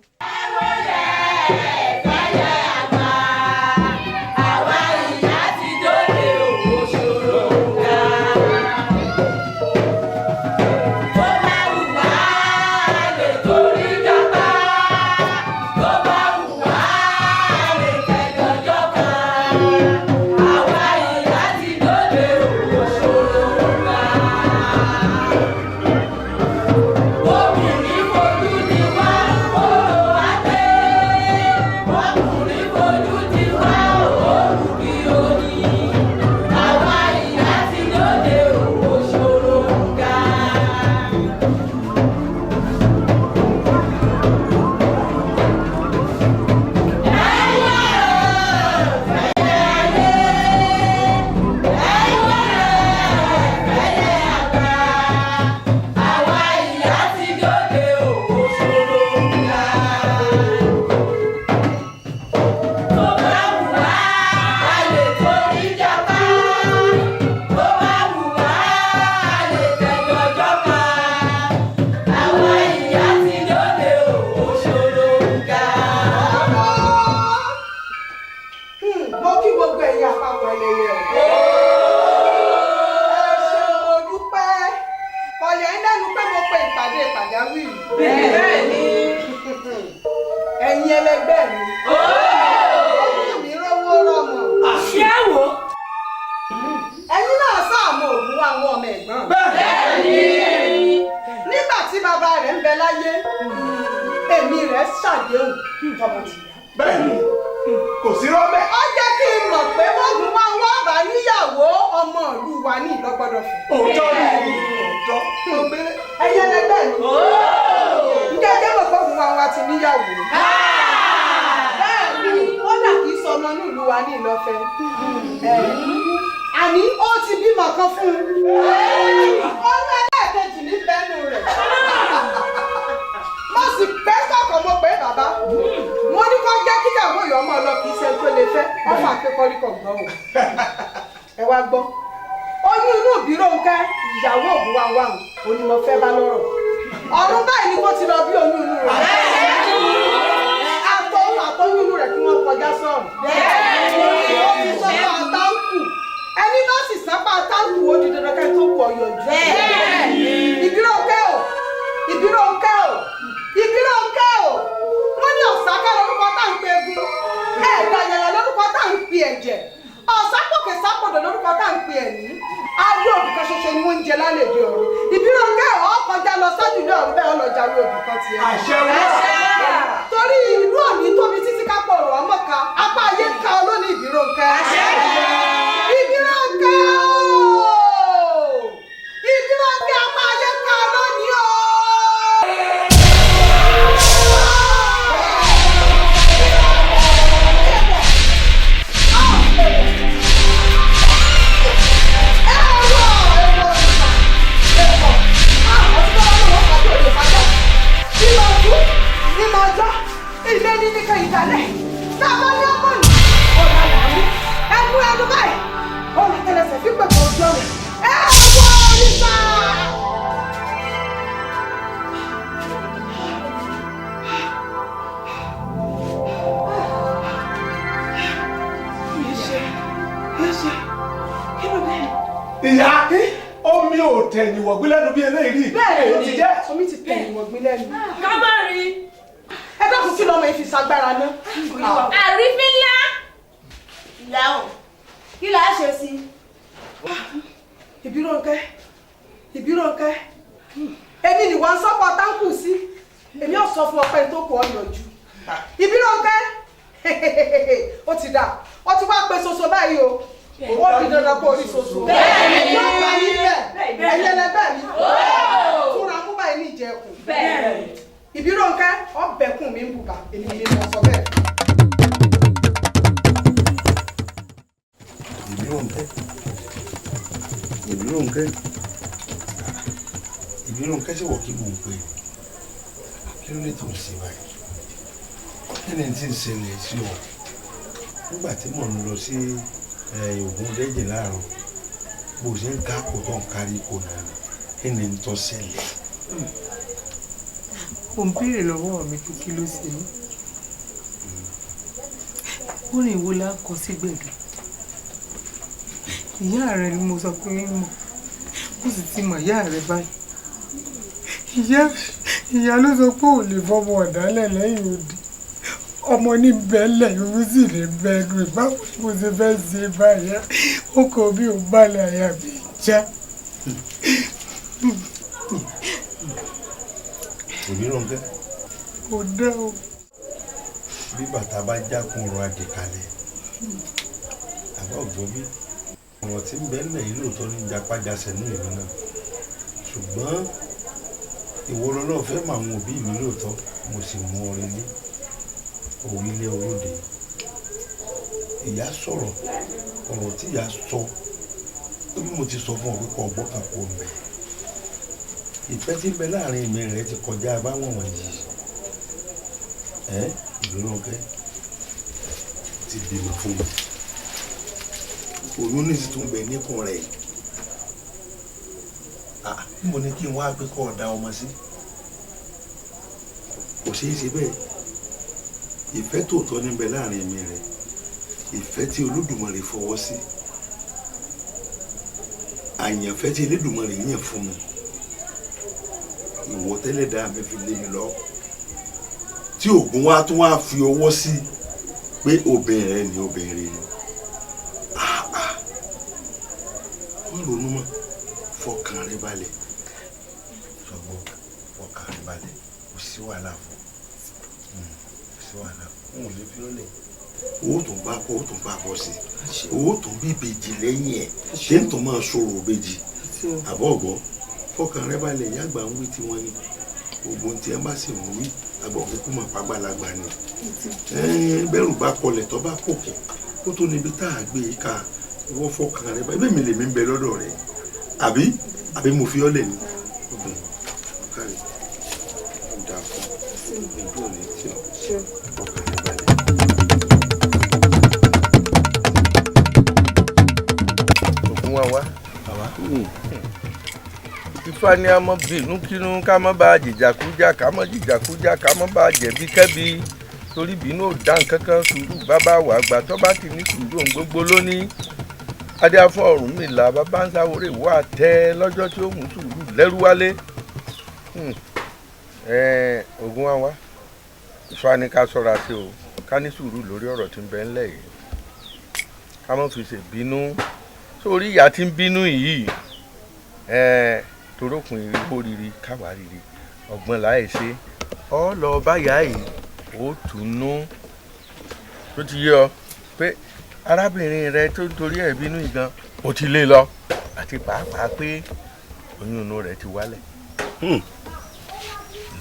ẹ̀yin ẹlẹgbẹ́ mi ojú mi rówó rọmọ. ṣé wo. ẹ̀yin náà sáàmù òògùn àwọn ọmọ ẹ̀gbọ́n. bẹ́ẹ̀ni. nígbà tí bàbá rẹ̀ ń bẹ láyé èmi rẹ̀ ṣàdéhùn tọmọ ti yá. bẹ́ẹ̀ni kò sí rọ́bẹ̀. ó jẹ́ kí n mọ̀ pé oògùn wa wá bá níyàwó ọmọ ìlú wa ní ìlọ́gbọ́dọ̀ fún. òótọ́ ni òótọ́. ẹ̀yin ẹlẹgbẹ́ mi ǹjẹ́ ẹjẹ́ mọ̀ pé oògùn wa wá ti níyàwó. bẹ́ẹ̀ni ó dà kí sọmọ ní ìlú wa ní ìlọ́fẹ́. àní ó ti bímọ kan fún un. ọmọ ẹlẹ́ẹ̀kejì ní bẹ́ẹ̀nù rẹ̀. mo sì pẹ́ sọ̀kan mo pé bàbá mo ní kó jẹ́ kíyàwó ìyá ọmọ ọlọ́ kìí ṣe tó lè fẹ́ ọmọ àpékọ́rí kan gbọ́ o. ẹ wá gbọ́ oyún inú ìbírò ń kẹ́ ìyàwó ògùn wa wà ó ní mo fẹ́ bá lọ́rọ̀ ọ̀run báyìí ni kó ti lọ bí oyún inú rẹ̀ àtọ́yún inú rẹ̀ kí wọ́n kọjá sọ̀rọ̀ ó ti sọ́kọ̀ àtàkù ẹni bá sì sápá àtàkù ó di dandan ká tó kù ọyọ jù ìbírò ń kẹ́ o ìbírò ń kẹ́ o ìbírò ń kẹ́ o wọ́n ní ọ̀sákẹ́ lórúkọ tá à ń pe egun ẹ̀ẹ́dàyàyà lórúkọ tá à ń pe ẹ̀jẹ̀ ọ̀sápòkè sápòdò lórúkọ tá à ń pe ẹ̀mí ayé òbí kan ṣoṣo ni wọ́n ń jẹ lálejò ọ̀run ìbírò ń kẹ́ ọ̀ kọjá lọ sọ́jú ilé ọ̀run bẹ́ẹ̀ ọlọ́jà rí òbí kan tiẹ̀. àṣẹ wọn. torí ìlú òní tóbi títí kápọ̀ ọ̀rọ̀ ọmọ ka apá ayé ka olóní ìbírò ń kẹ́. ìbírò ń kẹ́ ooo ìbírò ń kẹ́ apá ayé ka olóní o. ilé ní nìkan ìdálẹ̀ náà bá ní ọmọ nù ọ̀rọ̀ àlàyé ẹnu báyìí ìyá omi ò tẹ̀yìn wọ̀gbí lẹ́nu bí eléyìí rí. bẹ́ẹ̀ ló ti jẹ́ omi ti tẹ̀yìn wọ̀gbìn lẹ́nu. ká má rí. ẹ dákun kí lọ́mọ yìí fi ṣagbára ná. àrífín ńlá. ìyá o kí là á ṣe sí. ìbíròǹkẹ́ èmi ni wọ́n ń sọ́pọ̀ táǹkù sí èmi ò sọ fún ọpẹ́ tó kù ọ yọjú. ìbíròǹkẹ́ ó ti dà ó ti wá pé ṣoṣo báyìí o ó di dandan kó orí ṣoṣo. bẹ́ẹ̀ni yóò bá yín bẹ́ẹ̀ ẹ̀yẹ lẹ́gbẹ́ mi fúnra mú báyìí ní ìjẹkùn. ìbíròǹkẹ́ ọbẹ̀kùn mi ń bùbá èmi ni mo sọ bẹ́ẹ̀. Ìbíròǹkẹ́ sì wọ̀ kí mò ń pè kí ló lè tó ń ṣe báyìí kí ni tí ń ṣẹlẹ̀ sí ọ nígbà tí mò ń lọ sí Ògùn Dẹ́jẹ̀ láàárọ̀ bó ṣe ń ká kó tó ń kárí kó náà kí ni ń tọ́ ṣẹlẹ̀. Ó ń béèrè lọ́wọ́ mi pé kí ló ṣe mí. Orin wo la kọ sí gbẹ̀du? Ìyá rẹ ni mo sọ pé mo sì ti mọ̀ ìyá rẹ báyìí. Ìyá ló sọ pé ò lè fọmọ ọ̀dálẹ̀ lẹ́yìn odi. Ọmọ ní bẹ́ẹ̀lẹ̀ ìwú sì lè bẹ́ẹ̀nu ìbáwọ̀ mo ṣe fẹ́ ṣe báyà. Ó kọ bí ò balẹ̀ àyà mi já. Ìbíròǹkẹ́. Kò dá o. Bí bàtà bá jákun ọ̀rọ̀ adìkalẹ̀ àbá ọ̀gbọ́n bí ọ̀rọ̀ tí ń bẹ́ẹ̀lẹ̀ yìí lóòótọ́ ní japájasẹ̀ ní ìlú náà ṣùgbọ́n ìwọ lọ́lọ́ fẹ́ mọ àwọn òbí mi lóòótọ́ mo sì mú ọrin ní orílẹ̀ olóde. Ìyá sọ̀rọ̀ ọ̀rọ̀ tí ìyá sọ bí mo ti sọ fún ọ pé kọ́ ọgbọ́n kan kò mẹ́ ìfẹ́ tí ń bẹ láàrin mi rẹ ti kọjá báwọn wọ̀nyí. Ìbíròǹkẹ́ ti bímọ fún mi oyún ní ti tún bẹ níkùn rẹ̀ mo ní kí n wá pé kọ́ ọ̀dà ọmọ sí kò ṣeé ṣe bẹ́ẹ̀ ìfẹ́ tòótọ́ níbẹ̀ láàrin mi rẹ̀ ìfẹ́ tí Olódùmarè fọwọ́ sí àyànfẹ́ tí Elédùmarè yàn fún mi ìwọ tẹ́lẹ̀dá mi fi lé mi lọ tí Ògún wa tún wá fi ọwọ́ sí pé obìnrin rẹ ni obìnrin rẹ wọ́n ronú mọ́ fọkàn rẹ balẹ̀ ṣùgbọ́n fọkàn rẹ balẹ̀ kò sí wàhálà fún kò sí wàhálà fún òun lè fi ó lẹ̀ owó tó ń bá kọ́ owó tó ń bá kọ́ sí owó tó ń bí ìbejì lẹ́yìn ẹ̀ ṣé ń tó máa sọ̀rọ̀ òbejì àbọ̀ ọ̀gbọ́n fọkàn rẹ balẹ̀ ìyá àgbà ń wí tí wọ́n ní ogun tí ẹ bá sì ń wí àgbọ̀ kúkú mọ̀ pàgbàlagbà ni bẹ́rù bá kọlẹ̀ tó bá kòkè kó tó níbi tá a gbé e ká ìwọ fọkàn rẹ balẹ̀ mi lè mi ń bẹ lọ́dọ̀ rẹ àbí mo fi ọ́ lẹ̀ ní obìnrin kárí ọ̀dà fún ìlú òní tí ọ fọkàn rẹ balẹ̀. Ògún wa wá Ifá ní a mọ bínú kínú ká mọ bá jìjàkújà ká mọ jìjàkújà ká mọ bá jẹ̀bi kẹ́bi torí bínú ò dá nǹkan kan sùúrù bàbá wà gbà tó bá ti ní sùúrù òun gbogbo lónìí adé fún Ọ̀rúnmìlà bàbá ń sáwórè wà tẹ́ lọ́jọ́ tí ó mú sùúrù lẹ́rú wálé. Ògún wa wá Ifá ní ká ṣọ́ra sí o ká ní sùúrù lórí ọ̀rọ̀ tí ń bẹ ńlẹ̀ yìí ká mọ̀ fi ṣèbínú sórí ìyá tí ń bínú yìí torókùn ìrìbó riri káwá riri ọgbọ́n láì ṣe ọ lọ báyà yìí ó tùnú tó ti yé ọ pé arábìnrin rẹ tó ń torí ẹ̀ bínú ìgan ó ti lé lọ àti pàápàá pé oyún inú rẹ̀ ti wálẹ̀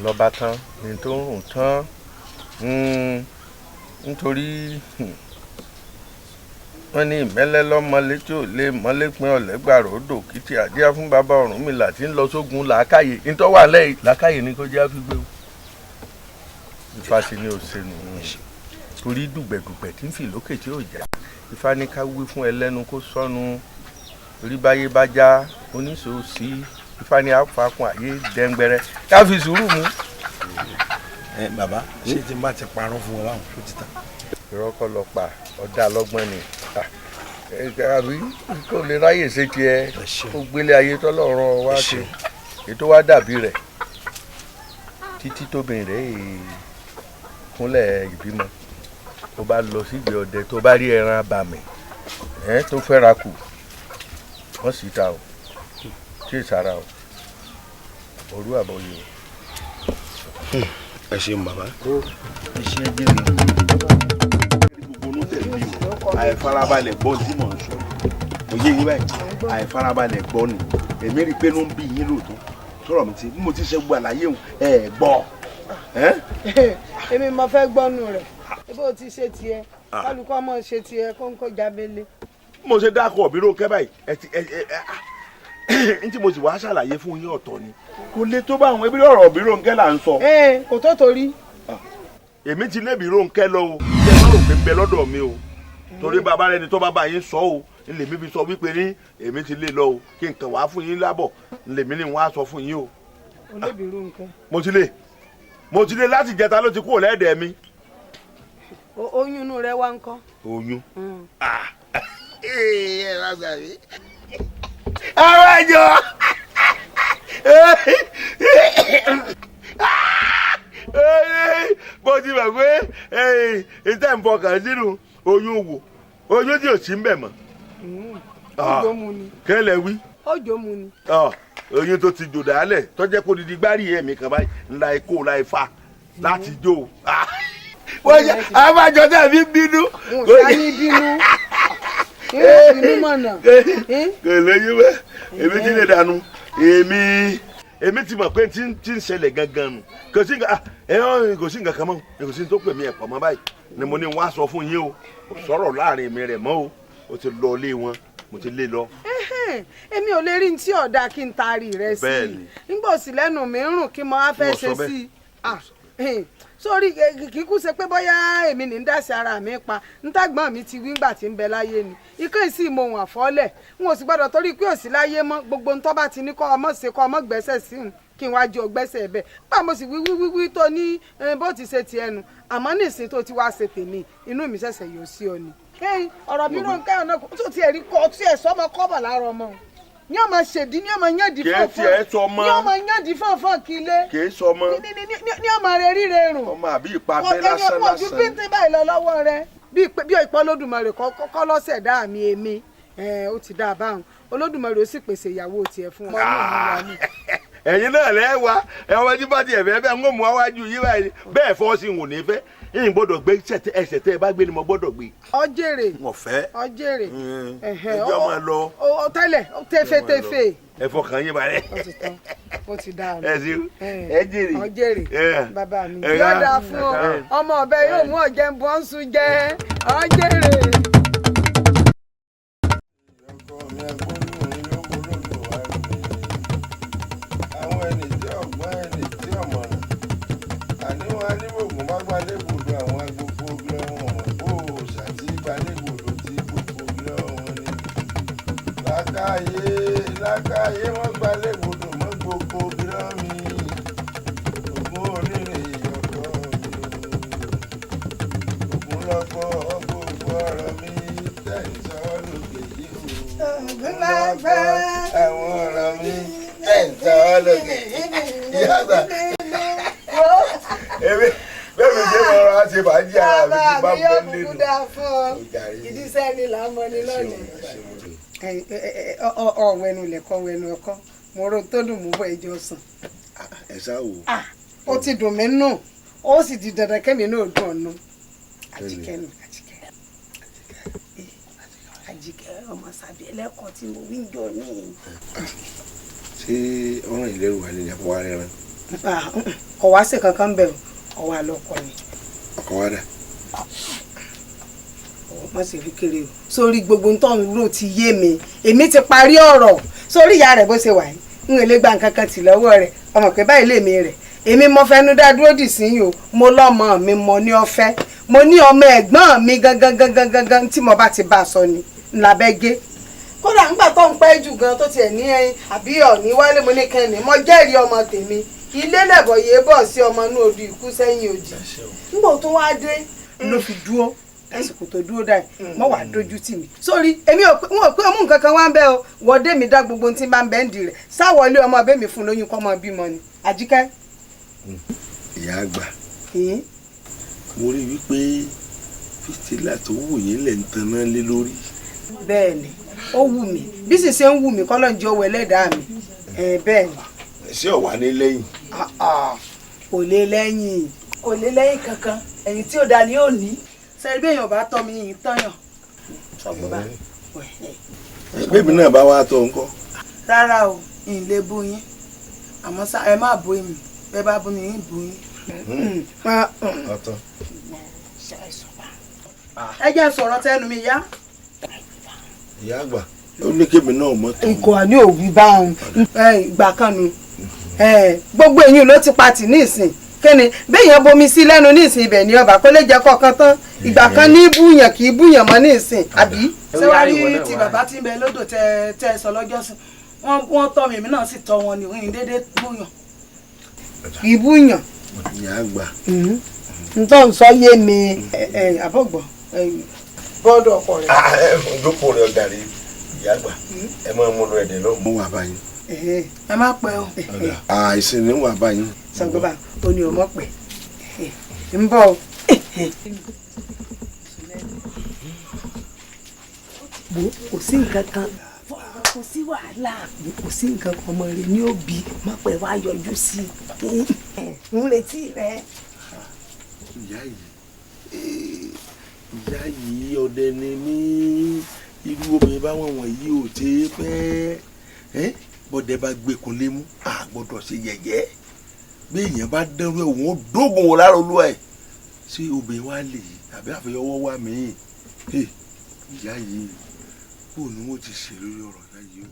lọ́ba tán ní tó ń rùn tán nítorí wọ́n ní ìmẹ́lẹ́ lọ́mọlé tí ò lè mọ́lé pín ọ̀lẹ́gbàrò odò kìtì àdíá fún bàbá Ọ̀rúnmìlà tí ń lọ sógun làákàyè nítọ́wà lẹ́yìn làákàyè ní kó jẹ́ àfigbé o. Ifá sì ní òṣèlú torí dùgbẹ̀dùgbẹ̀ tí ń fi lókè tí ò já Ifá ní ká wí fún ẹlẹ́nu kó sọnù orí báyé bá já oníṣòwò sí Ifá ní àfàkùn àyè dẹ́ngbẹ̀rẹ́ ká fi sùúrù mú. Bàbá ṣé tí n bá ti parọ́ fún wọn láwọn tó ti tán. Ìrọ́kọ́ lọ pa ọ̀dà lọ́gbọ́n ni àbí kò lè ráyè ṣe tiẹ̀ kó gbélé ayé tọ́lọ́run wá ṣe ètò wá dàbí rẹ̀ títí tóbìnrin rẹ̀ kúnlẹ̀ ìbímọ tó bá lọ síbi ọdẹ tó bá rí ẹran abàmì tó fẹ́ra kù wọ́n sì ta o kí ìsara o òru àbọ̀yè o. ẹ ṣeun bàbá. ẹ ṣe é jèrè. gbogbo onú tẹ̀lé o àìfarabalẹ̀ gbọ́ tí mò ń sọ òye yín báyìí àìfarabalẹ̀ gbọ́ ni èmi rí i pé ló ń bí yín lóòótọ́ sọ̀rọ̀ mi ti bí mo ti ṣe gbọ́ àlàyé òun ẹ̀ gbọ́. èmi mo fẹ́ gbọ́nù rẹ̀ bó ti ṣe tiẹ̀ kálukú ọmọ ṣe tiẹ̀ kóńkó jábélé. mo ṣe dákọ̀ ọ̀bí rónkẹ́ báyìí n tí mo sì wá ṣàlàyé fún yín ọ̀tọ̀ ni kò lè tó bá àwọn ẹbí ọ̀rọ̀ ọ̀bí rónkẹ́ là ń sọ. kò tó torí. èmi ti lébi rónkẹ́ lọ o ṣé má rò pé ń bẹ lọ́dọ̀ mi o torí bàbá rẹ ni tó bá bá yín sọ o lèmi fi sọ wípé ní èmi ti lé lọ o kí n kàn wá fún yín lábọ̀ lèmi ni wọ́n á sọ fún yín o. olóbì rónkẹ́. mo ti lé láti jẹta ló ti kúrò lẹ́ẹ̀dẹ̀ mi. oyún inú rẹ wá ń kọ́. oyún. ẹ má gbà mí. àwọn ẹjọ bó ti mọ̀ pé ìtẹ́ ń fọkàn sínú oyún wò oyún tí ò sí ń bẹ̀ mọ́. ọjọ́ mu ni. kẹ́lẹ̀ wí. ọjọ́ mu ni. oyún tó ti jò dálẹ̀ tó jẹ́ kó didi gbárí ẹ̀mí kan báyìí ńlá ikó ńlá ifá láti jó. àbájọ tẹ̀ fi bínú. mo sá ní bínú. inú mọ̀nà. kò lóyún bẹ́ẹ̀ èmi ti lè dànù èmi ti mọ̀ pé tí ń ṣẹlẹ̀ gangan nù kò sí nǹkan kan mọ́ kò sí tó pè mí ẹ̀pọ̀ mọ́ báyìí ni mo ní wọ́n á sọ fún yín o kò sọ̀rọ̀ láàrin mi rẹ̀ mọ́ o ó ti lọ ilé wọn mo ti lé lọ. èmi ò lè rí ní tí ọ̀dà kí n taari rẹ sí i nígbà òsì lẹ́nu mi ń rùn kí mo á fẹ́ ṣe sí i sórí kíkú ṣe pé bóyá èmi ní ń dá sí ara mi pa ntàgbọ́n mi ti wí ńgbà tí ń bẹ láyé ni ikú ìsì ìmọ̀hún àfọ́lẹ̀ n ò sì gbọ́dọ̀ torí pé òsì láyé mọ́ gbogbo ntọ́ bá ti ní kọ́ ọmọ ṣe kọ́ ọmọ gbẹ́sẹ̀ sí un kí n wá jẹ́ ọgbẹ́sẹ̀ bẹ́ẹ̀ bá mo sì wí tó ní bó ti ṣe tiẹ̀ nu àmọ́ nísìn tó ti wá ṣe tèmi inú mi ṣẹ̀ṣẹ̀ yóò sí ọ ni. ọ̀rọ̀ mi ló ń kẹ́ ọ̀nà tó tiẹ̀ rí kọ́ tí ẹ̀ sọ́mọ kọ́bọ̀ láàárọ̀ ọmọ ní ọmọ ṣèdí ní ọmọ yànjú fọnfọn ní ọmọ yànjú fọnfọn kílé kì í sọmọ ní ọmọ rẹ ríre rùn ọmọ àbí ìpàbẹ lásán wọn ju pínpín báyìí lọ lọ́wọ́ rẹ bí ìpọ́ Olódùmarè kọ́ lọ́sẹ̀ dá mi èmi ó ti dá a báwọn Olódùmarè ó sì pèsè ìyàwó tiẹ̀ fún wọn ní ẹ̀yin náà lẹ́wà ẹ̀wọ̀n tí bá tiẹ̀ fẹ́ bẹ́ẹ̀ ń mú wájú yí báyìí bẹ́ẹ̀ fọ́ sí wò ní fẹ́ yín gbọ́dọ̀ gbé ẹsẹ̀ tẹ́ ẹ bá gbé ni mo gbọ́dọ̀ gbé. ọjèrè mo fẹ́ ọjèrè ẹjọ́ máa lọ. tẹ́lẹ̀ tẹ́fẹ́tẹ́fẹ́. ẹ fọkàn yín balẹ̀. ó ti dáa ẹ sí ẹ jèrè. ọjèrè bàbá mi yóò dáa fún ọ ọmọ ọbẹ yóò mú ọjẹ ń bọ́ ń sun jẹ ọjèrè. anígbògùn bá gbalẹ́gbòdo àwọn agbègbè gílọ́wọ́ wọn ó ṣàtì gbalẹ́gbòdo tí gbogbo gílọ́wọ́ wọn ni. lákàyè wọ́n gbalẹ́gbòdo mọ́ gbogbo gílọ́wọ́ mi. ògùn onírè ìyọ̀kọ́ mi ògùn lọ́kọ́ gbogbo ọ̀rọ̀ mi tẹ̀sán lókè yìí o. ògùn lọ́kọ́ àwọn ọ̀rọ̀ mi tẹ̀sán lókè yìí o. bẹ́ẹ̀ mi ṣe mọ̀ ọ́ ṣe fàájì ara mi ti bá bọ́ nínú. yóò dá fún ọ ìdíṣẹ́ ni là ń mọ ní lọ́nà. ọ̀wẹ́nu lẹ̀kọ́ wẹ́nu ọkọ́ mo ro tó dùn mú bọ́ ẹjọ́ sàn. ẹ ṣá wò. ó ti dùn mí nù ó sì di dandan kẹ́mi náà dùn ọ̀nù. àjíkẹ́ ọmọ sàbí ẹlẹ́kọ̀ọ́ tí mo wí ń jọ ní. ṣé ọ̀ràn ìlérò wà nílẹ̀ àpò wa rẹ̀ rán. kọ̀ wá sí kankan bẹ̀rù ọwọ́ àlọ́kọ ni. ọkọ wa dà. wọ́n sì fi kéré o sórí gbogbo ntọ́run ló ti yé mi èmi ti parí ọ̀rọ̀ sórí ìyá rẹ̀ bó ṣe wà yìí n ò lè gba nǹkan kan tì lọ́wọ́ rẹ̀ ọmọ pé báyìí lèmi rẹ̀ èmi mo fẹnu dá dúró dì sí yìí o mo lọ́mọ mi mo ní ọ̀fẹ́ mo ní ọmọ ẹ̀gbọ́n mi gangan tí mo bá ti bá a sọ ni làbẹ́ gé kódà ńgbà tó ń pẹ́ jù gan tó tiẹ̀ ní ẹyin àbí ọ̀ní wálé mo ní kẹ́ni mo jẹ́rìí ọmọ tèmi ilé lẹ̀bọ̀ yé bọ̀ sí ọmọ inú odò ikú sẹ́yìn òjì nígbà tó wá dé ló fi dúró lásìkò tó dúró dà mọ́ wàá dojú tì mí sórí èmi ò pé ọmú nǹkan kan wá ń bẹ́ o wọ́dé mi dá gbogbo tí n bá ń bẹ́ ń di rẹ̀ sáwọlé ọmọ bẹ́ẹ̀ mi fún lóyún kọ́ mọ bímọ ni Àjíkẹ́. ìyá àgbà mo rí wípé fìtílà tó wù yín lẹ̀ ń taná lé lórí. bẹ́ẹ̀ ni ó wù mí bí sì ṣe ń wù mí kọ́lọ́ ń jẹ́ owó ẹlẹ́dàá mi bẹ́ẹ̀ ni. ṣé ọ̀wá ní lẹ́yìn. kò lè lẹ́yìn kankan ẹ̀yìn tí ò dáa ni ó ní sẹ́rí bí èèyàn bá tọ́ mi yìí tọ́yàn. bébí náà bá wá tó ńkọ́. rárá o ìyìn lè bú yín àmọ́ ẹ má bú mi bẹ́ẹ̀ bá bú mi yín bú yín. ẹ jẹ́ sọ̀rọ̀ tẹnu mi yá. ìyá àgbà ó ní kébì náà mọ́ tó. ikọ̀ àní òwú bá òun ìgbà kan nu gbogbo èyí ló ti patì ní ìsìn kíni béèyàn bomi sí lẹ́nu ní ìsìn ibẹ̀ ní ọba kó lè jẹ́ kọ̀ọ̀kan tán ìgbà kan ní búyàn kì í búyàn mọ́ ní ìsìn àbí. ṣé wàá rí ti bàbá tí ń bẹ lódò tẹ sọ lọ́jọ́ sùn wọ́n tọ́ mi èmi náà sì tọ́ wọn ní òyìn déédéé búyàn kì í búyàn. ìyá àgbà. ntọ́ ń sọ yé mi àbọ̀gbọ̀ bọ́ọ̀dù ọkọ rẹ̀. jókòó rẹ̀ ọ̀dà rẹ̀ ìyá àgbà ẹ máa mú lọ ẹ̀dẹ̀ náà mú wà báyìí. ẹ má pẹ́ o. àìsàn ní wà báyìí. Ṣàngóbá o ní ọmọ pẹ́ ń bọ̀ o. kò sí nǹkan kan kò sí wàhálà kò sí nǹkan kan ọmọ rẹ ní òbí má pẹ́ wá yọjú sí i ń retí rẹ. ìyá yìí ọdẹ ni mí irú obìnrin báwọn wọ̀nyí ò tẹ́ pẹ́ bọ́dẹ bá gbẹkùn lé mú a gbọ́dọ̀ ṣe yẹ̀yẹ́ bí èèyàn bá dẹrù ẹ̀ wọ́n dógùn wò lára olúwa ẹ̀ ṣé obìnrin wa lè àbí àfẹyọwọ́ wà mí ìyá yìí kó ni wọ́n ti ṣe lórí ọ̀rọ̀ ìyá yìí o.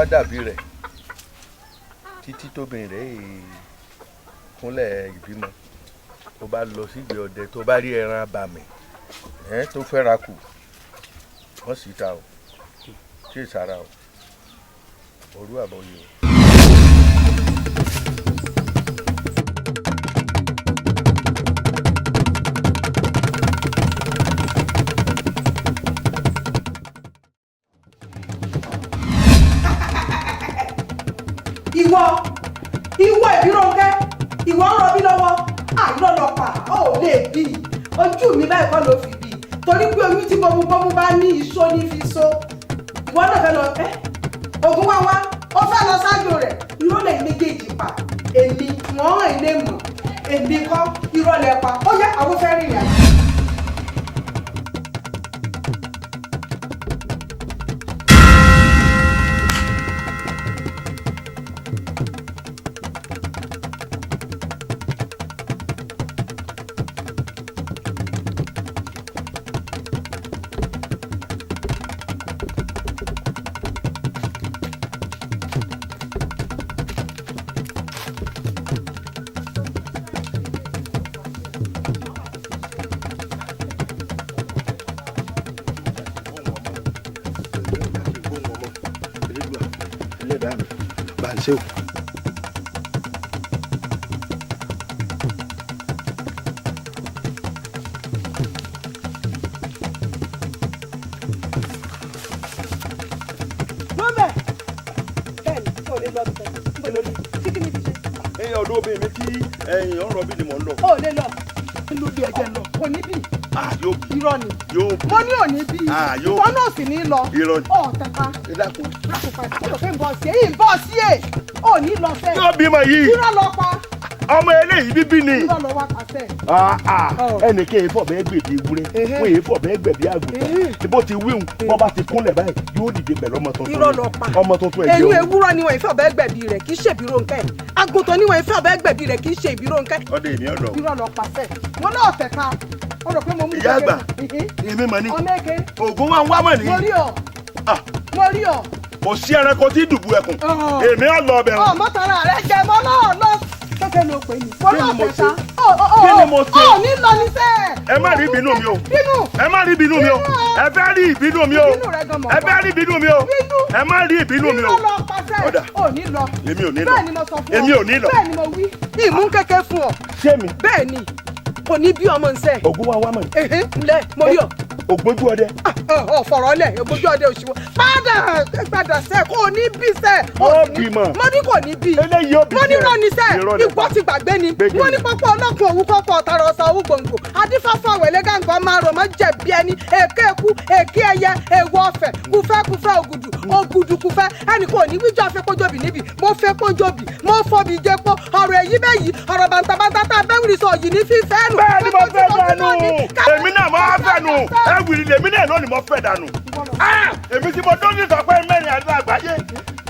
wá dàbí rẹ̀ títí tóbìnrin rẹ̀ kúnlẹ̀ ìbímọ tó bá lọ sígbè ọdẹ tó bá rí ẹran abàmì tó fẹ́ra kù wọ́n sì ta o tí ì sára o òru àbọ̀yè o. ìwọ ìbíròǹkẹ́ ìwọ ń rọbí lọ́wọ́ àìlọ́lọ́pàá ó lè bí ojú mi báyìí kọ́ ló fi bí torí pé oyún tí bọ́mú bá ní iṣó ní fi so ìwọ náà fẹ́ lọ ogun wá ó fẹ́ lọ ṣáájú rẹ̀ ìrọ̀lẹ́ méjèèjì pa èmi wọ́n hàn ilé mọ̀ èmi kọ́ ìrọ̀lẹ́ pa ó yẹ àwọn fẹ́ rìnrìn àjò. Seu. Ọdún obìnrin mi tí ọ̀rọ̀ bí ni mò ń lọ. Ó lè lọ. Inú bí ẹ̀jẹ̀ lọ. Kò ní bí. Yóò bí. Irọ́ ni. Yóò bí. Mo ní òní bí. Yóò bí. Ìwọ náà sì ní lọ. Irọ́ ni. Tẹ̀ka. Ìdákun. Lákòókò àti ọ̀pẹ̀ ń bọ̀ sí èyí ń bọ̀ sí è. Ò ní lọ fẹ́. Yóò bímọ yìí. Irọ́ lọ pa. Ọmọ eléyìí bíbí ni. Irọ́ lọ wá pàṣẹ. Ẹnì kí èèfọ̀ bẹ́ẹ̀ gbèbí ewúrẹ́ fún èèfọ̀ bẹ́ẹ̀ gbẹ̀bí àgùntàn bó ti wíhun bọ́ bá ti kúnlẹ̀ báyìí yóò dìde pẹ̀lú ọmọ tuntun. Irọ́ lọ pa. Ọmọ tuntun ẹ̀jẹ̀ òun. Èyí ewúrọ́ ni wọ́n ìfẹ́ ọ̀bẹ gbẹ̀bí rẹ̀ kì í ṣe ìbírò nǹkan ẹ̀. Àgùntàn ni wọ́n ìfẹ́ ọ̀bẹ gbẹ̀bí rẹ̀ kì í ṣe ìbírò nǹkan. Ọdẹ èmi ọ̀dọ̀. Irọ́ lọ pàṣẹ. Wọ́n náà fẹ̀ ká. Ó rò pé mo mú ìyá àgbà èmi mọ̀ ní. Ọmọ èké. Ògùn wa ń wá mọ̀ ní. Mo rí ọ. Kò sí ẹranko tí dùbú ẹkùn. Èmi ọ̀ lọ ọbẹ̀. Mọ́tàrà rẹ̀ jẹ́ mọ́ náà lọ. Kẹ́kẹ́ ló pè mí. Mo náà fẹ̀ ká. Kí ni mo ṣe? Ó ní lọ ní sẹ́ẹ̀. Ẹ má rí ìbínú mi o. Bínú. Ẹ má rí ìbínú mi o. Ẹ fẹ́ rí ìbínú mi o. Ẹ fẹ́ rí ìbínú mi o. Ẹ má rí ìbínú mi o. Lọ pàṣẹ. Ò ní lọ. Èmi ò ní lọ. Bẹ́ẹ̀ ni mo sọ fún ọ. Èmi ò ní lọ. Bẹ́ẹ̀ ni mo wí. Ìmú kẹ́kẹ́ fún ọ. Ṣé mi? Bẹ́ẹ̀ ni. Kò ní bí ọmọ nsẹ́. Ògùn wa ń wá mọ̀ ní. Ǹlẹ́ mo rí ọ. Ògbójú ọdẹ. Ọ̀fọ̀rọ̀ lẹ̀ ògbójú ọdẹ òṣìwọ́. Padà sẹ́ kò ní bí sẹ́. Ó bímọ. Mo ní kò ní bí. Eléyìí ó bí mo ní rọ ní sẹ́. Irọ́ ni. Ìgbọ́ ti gbàgbé ni. Wọ́n ní pọ́pọ́ ọlọ́kùn òwú pọ́pọ́ ọ̀tàrà ọ̀sà òwú gbòǹgbò. Adífáfọ́ àwẹ̀lẹ́ gàǹgọ́ máa rọ̀ mọ́ jẹ̀bi ẹni. Èké eku, èké ẹyẹ, èèwọ̀ ọ̀fẹ́, kúfẹ́ ògùdù, ògùdù kúfẹ́. Ẹnì kò ní wíjọ́ fẹ́ kójóbì níbi. Mo fẹ́ kójóbì, mo fọ́bi jẹ́pọ̀. Ọ̀rọ̀ èyí bẹ́ẹ̀ yìí, ọ̀rọ̀ bàǹtàbàǹtà tá a bẹ́ wìrì sọ yìí ní fífẹ́ nù. Bẹ́ẹ̀ ni mo fẹ́ dànù. Èmi náà máa fẹ́ nù. Ẹ wìrì lèmi náà lónìí mo fẹ́ dànù. Èmi tí mo dún ní sọ pé mẹ́rin àti àgbáyé.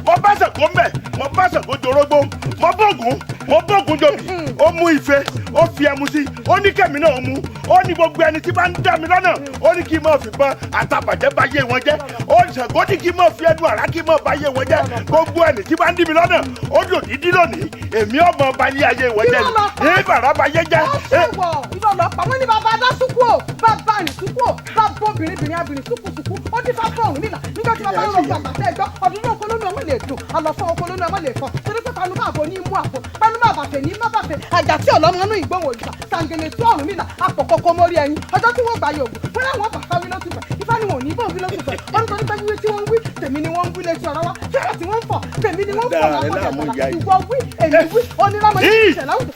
Mo bá Ṣàngó mbẹ̀, mo bá Ṣàngó jorógbó, mo bógun jòbì. Ó mú ife, ó fi ẹmu sí, ó ní kẹ́mi náà mú. Ó ní gbogbo ẹni tí bá ń dá mi lọ́nà, ó ní kí n máa fi bọ́n àtàbàjẹ́ bá yé wọn jẹ́. Ó Ṣàngó ní kí n máa fi ẹnu àrá kí n máa bá yé wọn jẹ́. Gbogbo ẹni tí bá ń dí mi lọ́nà, ó dòdì dí lónìí. Èmi ọmọ bá yé ayé wọn jẹ́ ni. Ní bàrà bá yé jẹ́. Irọ́ lọ pa wọ́n ní bàbá dá súkú o, bàbá rìn súkú o, bàbá obìnrin abìnrin súkú. Ó dín fáfọ́ òun nílà nígbà tí bàbá ń lọ gbàgbà tẹ́ ẹgbọ́ ọdún náà kolónú ọmọ lè dùn àlọ́fọ́ kolónú ọmọ lè fọ́ torí pé panumọ́ àbò ní mú àpò panumọ́ àbàfẹ́ ní má bàfẹ́ àjà tí ọlọ́mọ inú ìgbóhùn òrìṣà sàǹgẹ̀lẹ̀ tí ọ̀run nílà àpò kọ́kọ́ mórí ẹyin ọjọ́ tí wọ́n gbà yóò gùn fún láwọn bàbá wí lótú fẹ́ ifá ni wọn ò ní bọ̀ wí lótú fẹ́ wọ́n nítorí pé wíwí tí wọ́n ń wí tèmi ni wọ́n ń wí létí ọ̀rọ̀ wa fẹ́rẹ̀ tí wọ́n ń fọ̀ tèmi ni wọ́n ń fọ̀ wọn kọjá ìwọ wí èmi wí onílámọ ìṣẹ̀lẹ̀ láwùjọ.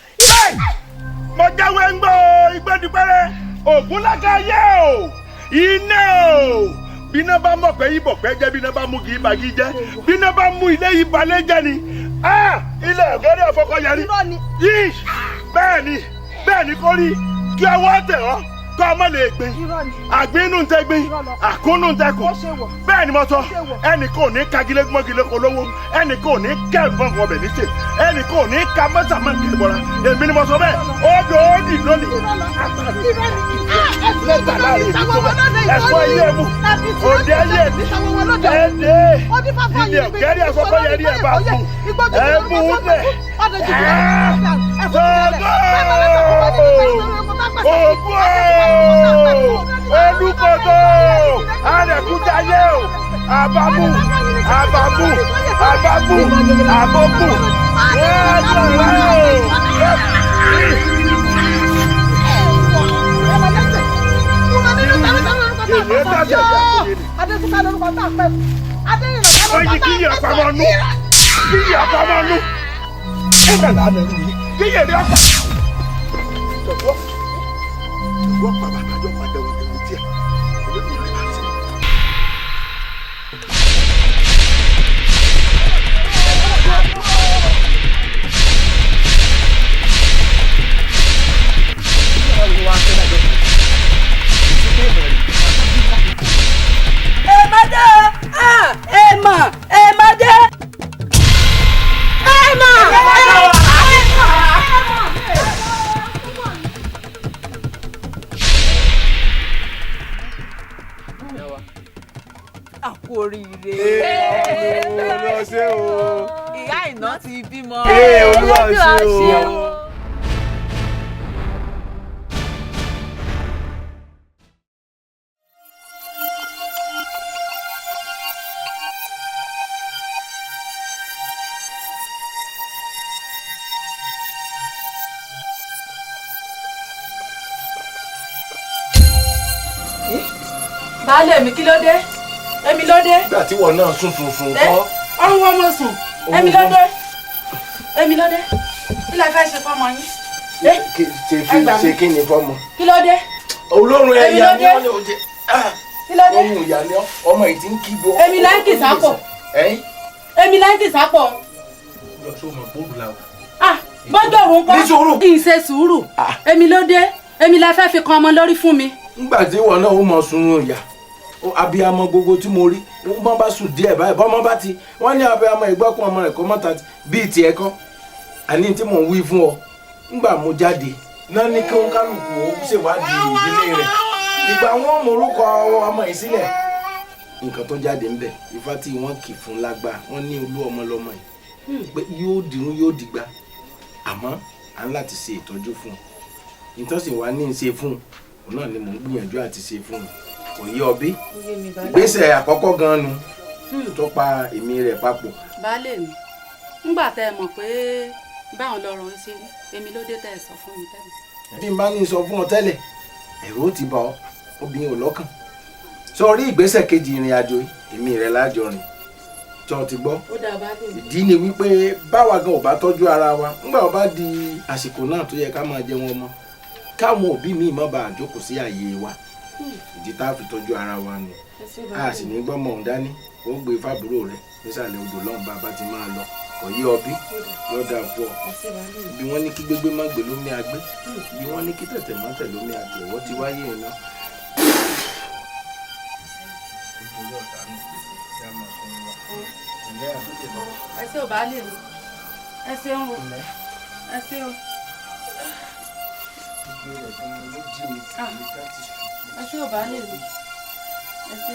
Mo jáwé ń gbọ́ ìgbẹ́dùpẹ́rẹ́ Ògúnlákayé o iná o bíná bá mọ̀ pé ibò pẹ́ jẹ́ bíná bá mú kì í bàgí jẹ́ bíná bá mú ilé yìí balẹ̀ jẹ́ ni ilé ọ̀gẹ́rẹ́ ọ̀fọ̀kọ̀yẹrí yìí bẹ́ẹ̀ ni kò rí kí ọwọ́ tẹ̀ ọ́ kọ́ ọmọ lè gbin àgbínú ń tẹ́ gbin àkúnnú ń tẹ́ kù bẹ́ẹ̀ ni mo sọ ẹnì kò ní kagilé gbọ́ngilé kò lówó ẹnì kò ní kẹ́ẹ̀fọ́n ọbẹ̀ níṣẹ́ ẹnì kò ní ka mọ́sàmọ́ nǹkan ìbọ̀ra èmi ni mo sọ bẹ́ẹ̀ ó dì lónìí. Mẹ́ta láàrin ìlú tó bẹ̀ ẹ̀fọ́ ilé mu òde ayé ẹ̀dẹ́ ilé ọ̀gẹ́rẹ́ àfọ́kọ́yẹrí ẹ̀ bá kú ẹ̀ mú un bẹ̀ Ògún Olúkòso Arẹ̀kújayé o Àbámú àbókù oyin kíyè ọ̀pamọ́ nú kíyè ọ̀pamọ́ nú kíyè rí ọ̀pá. tọ̀tọ̀ ìwọ́ pa bàbá jọ padà wọ̀ tẹ̀wọ̀ díẹ̀ olóògbé rẹ̀ máa ń sìn. Ìyá Àìná ti bímọ. Olúwa ṣe o. Baálé mi kí ló dé? Èmi ló dé? Nígbà tí wọn náà sùn kọ́. Ọrùn wọn mo sùn. Èmi ló dé? Èmi ló dé? Kí la fẹ́ ṣe fọ́mọ yín? Ṣe kí ni fọ́mọ? Kí ló dé? Olórun ẹ̀yà ni wọ́n ní oúnjẹ. Kí ló dé? Ohun ìyá ni ọmọ yìí ti ń kígbe. Èmi là ń kì sápò. Èmi là ń kì sápò. Bọ́jọ́ òun kọ́ kì í ṣe sùúrù. Èmi ló dé? Èmi la fẹ́ fi kan ọmọ lórí fún mi. Nígbà tí wọn náà ó mọ sunrun ìyá abiyamọ gbogbo tí mo rí wọn bá sùn díẹ̀ báyìí bọ́mọ bá ti wọ́n ní abiyamọ ìgbọ́kùn ọmọ rẹ̀ kọ́ mọ́ta bíi tiẹ̀ kọ́ àní tí mò ń wí fún ọ nígbà mo jáde náà ní kí wọn kálukú ó ṣèwádìí ìdílé rẹ̀ ìgbà wọn mọ orúkọ ọmọ yìí sílẹ̀ nǹkan tó jáde ń bẹ̀ ifá tí wọ́n kì fún lágbá wọ́n ní olú ọmọ lọ́mọ yìí pé yóò dìrún yóò dìgbà àmọ́ à ń láti ṣe ìtọ́jú fún un ìtọ́sí wa ní í ṣe fún un náà ni mò ń gbìyànjú àti ṣe fún un kò yí ọbí ìgbésẹ̀ àkọ́kọ́ gan-an nu tó pa èmi rẹ̀ papọ̀. Baálé mi ńgbà tẹ́ ẹ mọ̀ pé báwọn lọ́rọ̀ ń ṣe èmi ló dé tẹ́ ẹ sọ fún mi tẹ́lẹ̀. bí n bá ní sọ fún ọ tẹ́lẹ̀ ẹ̀rù ó ti bà ọ́ obìnrin ò lọ́kàn sọ rí ìgbésẹ̀ kejì ìrìn àjò èmi rẹ̀ lájọ rìn tó ti gbọ́. Ó dà Baálé mi. ìdí ni wípé báwa gan ò bá tọ́jú ara wa ńgbà ó bá di àsìkò náà tó yẹ ká máa jẹ wọn mọ́ káwọn òbí mi má bàa jókòó sí àyè wa ìdí tá a fi tọ́jú ara wa nù a sì ní gbọ́mọ̀ ọ̀hún dání ó gbé fábúrò rẹ̀ nísàlẹ̀ odò lọ́hùn bá ti máa lọ ọ̀yí ọbí lọ́dà pọ̀ bí wọ́n ní kí gbégbé má gbé lómi agbé bí wọ́n ní kí tẹ̀tẹ̀ má tẹ̀ lómi àtẹ̀wọ́ ti wáyé iná. Ẹ ṣé o Baálé mi. Ẹ ṣeun o. Ẹ ṣé o. Ẹ ṣé o Baálé mi. Ẹ ṣé.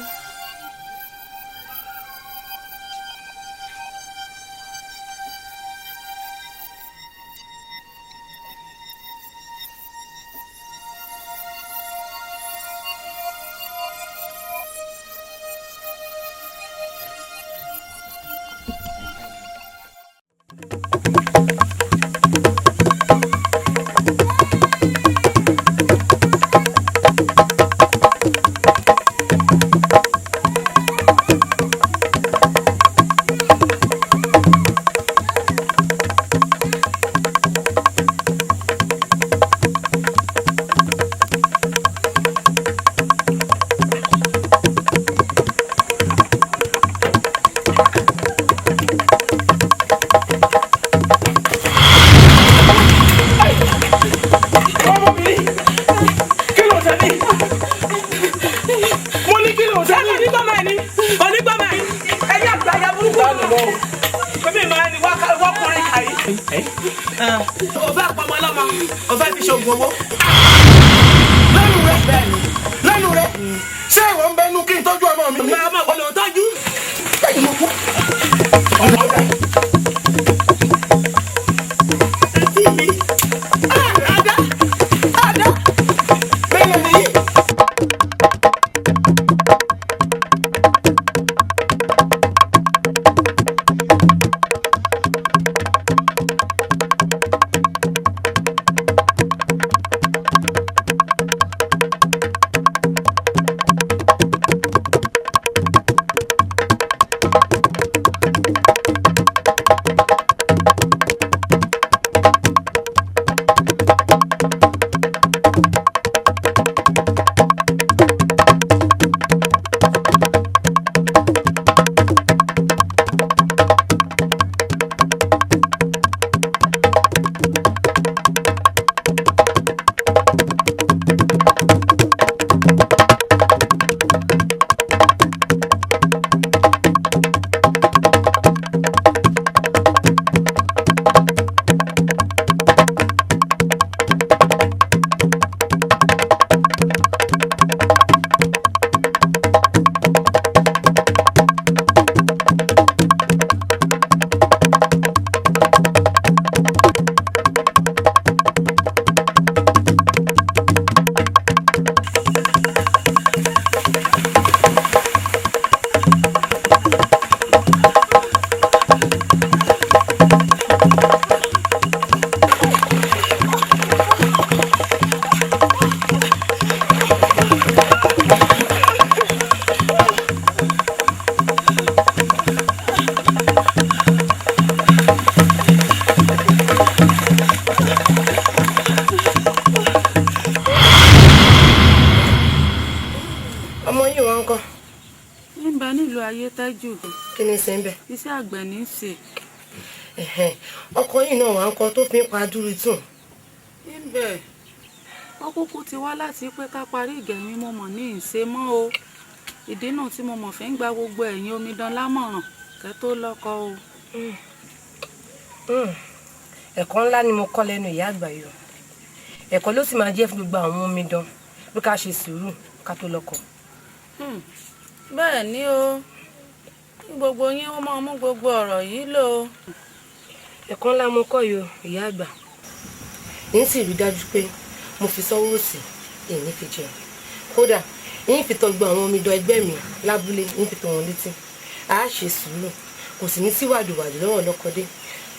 ayé tẹ́jú dé. kí ni ṣe ń bẹ̀. iṣẹ́ àgbẹ̀ ní í ṣe. ọkọ yìí náà wà ń kọ tó fi ń pa dúró tún. níbẹ̀ wọ́n kúkú ti wá láti pé ká parí ìgẹ̀mí mo mọ̀ ní ìṣe mọ́ o. ìdí náà tí mo mọ̀ fẹ́ ń gba gbogbo ẹ̀yin omidan lámọ̀ràn kẹ́ tó lọ́kọ o. ẹ̀kọ́ ńlá ni mo kọ́ lẹ́nu ìyá àgbà yìí o. ẹ̀kọ́ ló sì máa jẹ́ fún gbogbo àwọn omidan bí ká ṣe sùúrù ká tó lọ́kọ. bẹ́ẹ̀ ni o kí gbogbo yín ó máa mú gbogbo ọ̀rọ̀ yìí lò. ẹ̀kọ́ ńlá mo kọ́ yìí o ìyá àgbà. èyí sì rí dájú pé mo fi sọ́wọ́ òsì èyí fi jẹun. kódà èyí fi tọ́gbọ́ àwọn omidan ẹgbẹ́ mi lábúlé èyí fi tọ́ wọn létí. a ṣe sùúrù kò sì ní sí wàdùwàdù lọ́wọ́ lọ́kọdé.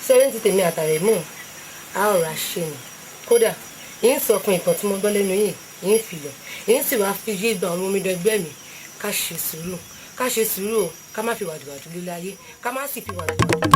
sẹ́yìn ti tèmi àtàrẹ̀ mọ́ a ọ̀rọ̀ àṣẹ ni. kódà èyí sọ fún ìtàn tí mo gbọ́ lẹ́nu yìí èyí fi lọ èyí sì wá fi yé gba àwọn omidan ẹgbẹ́ mi ká ṣe sùúrù o ká má fi wàdùwàdù lílé ayé ká má sì fi wàdùwàdù.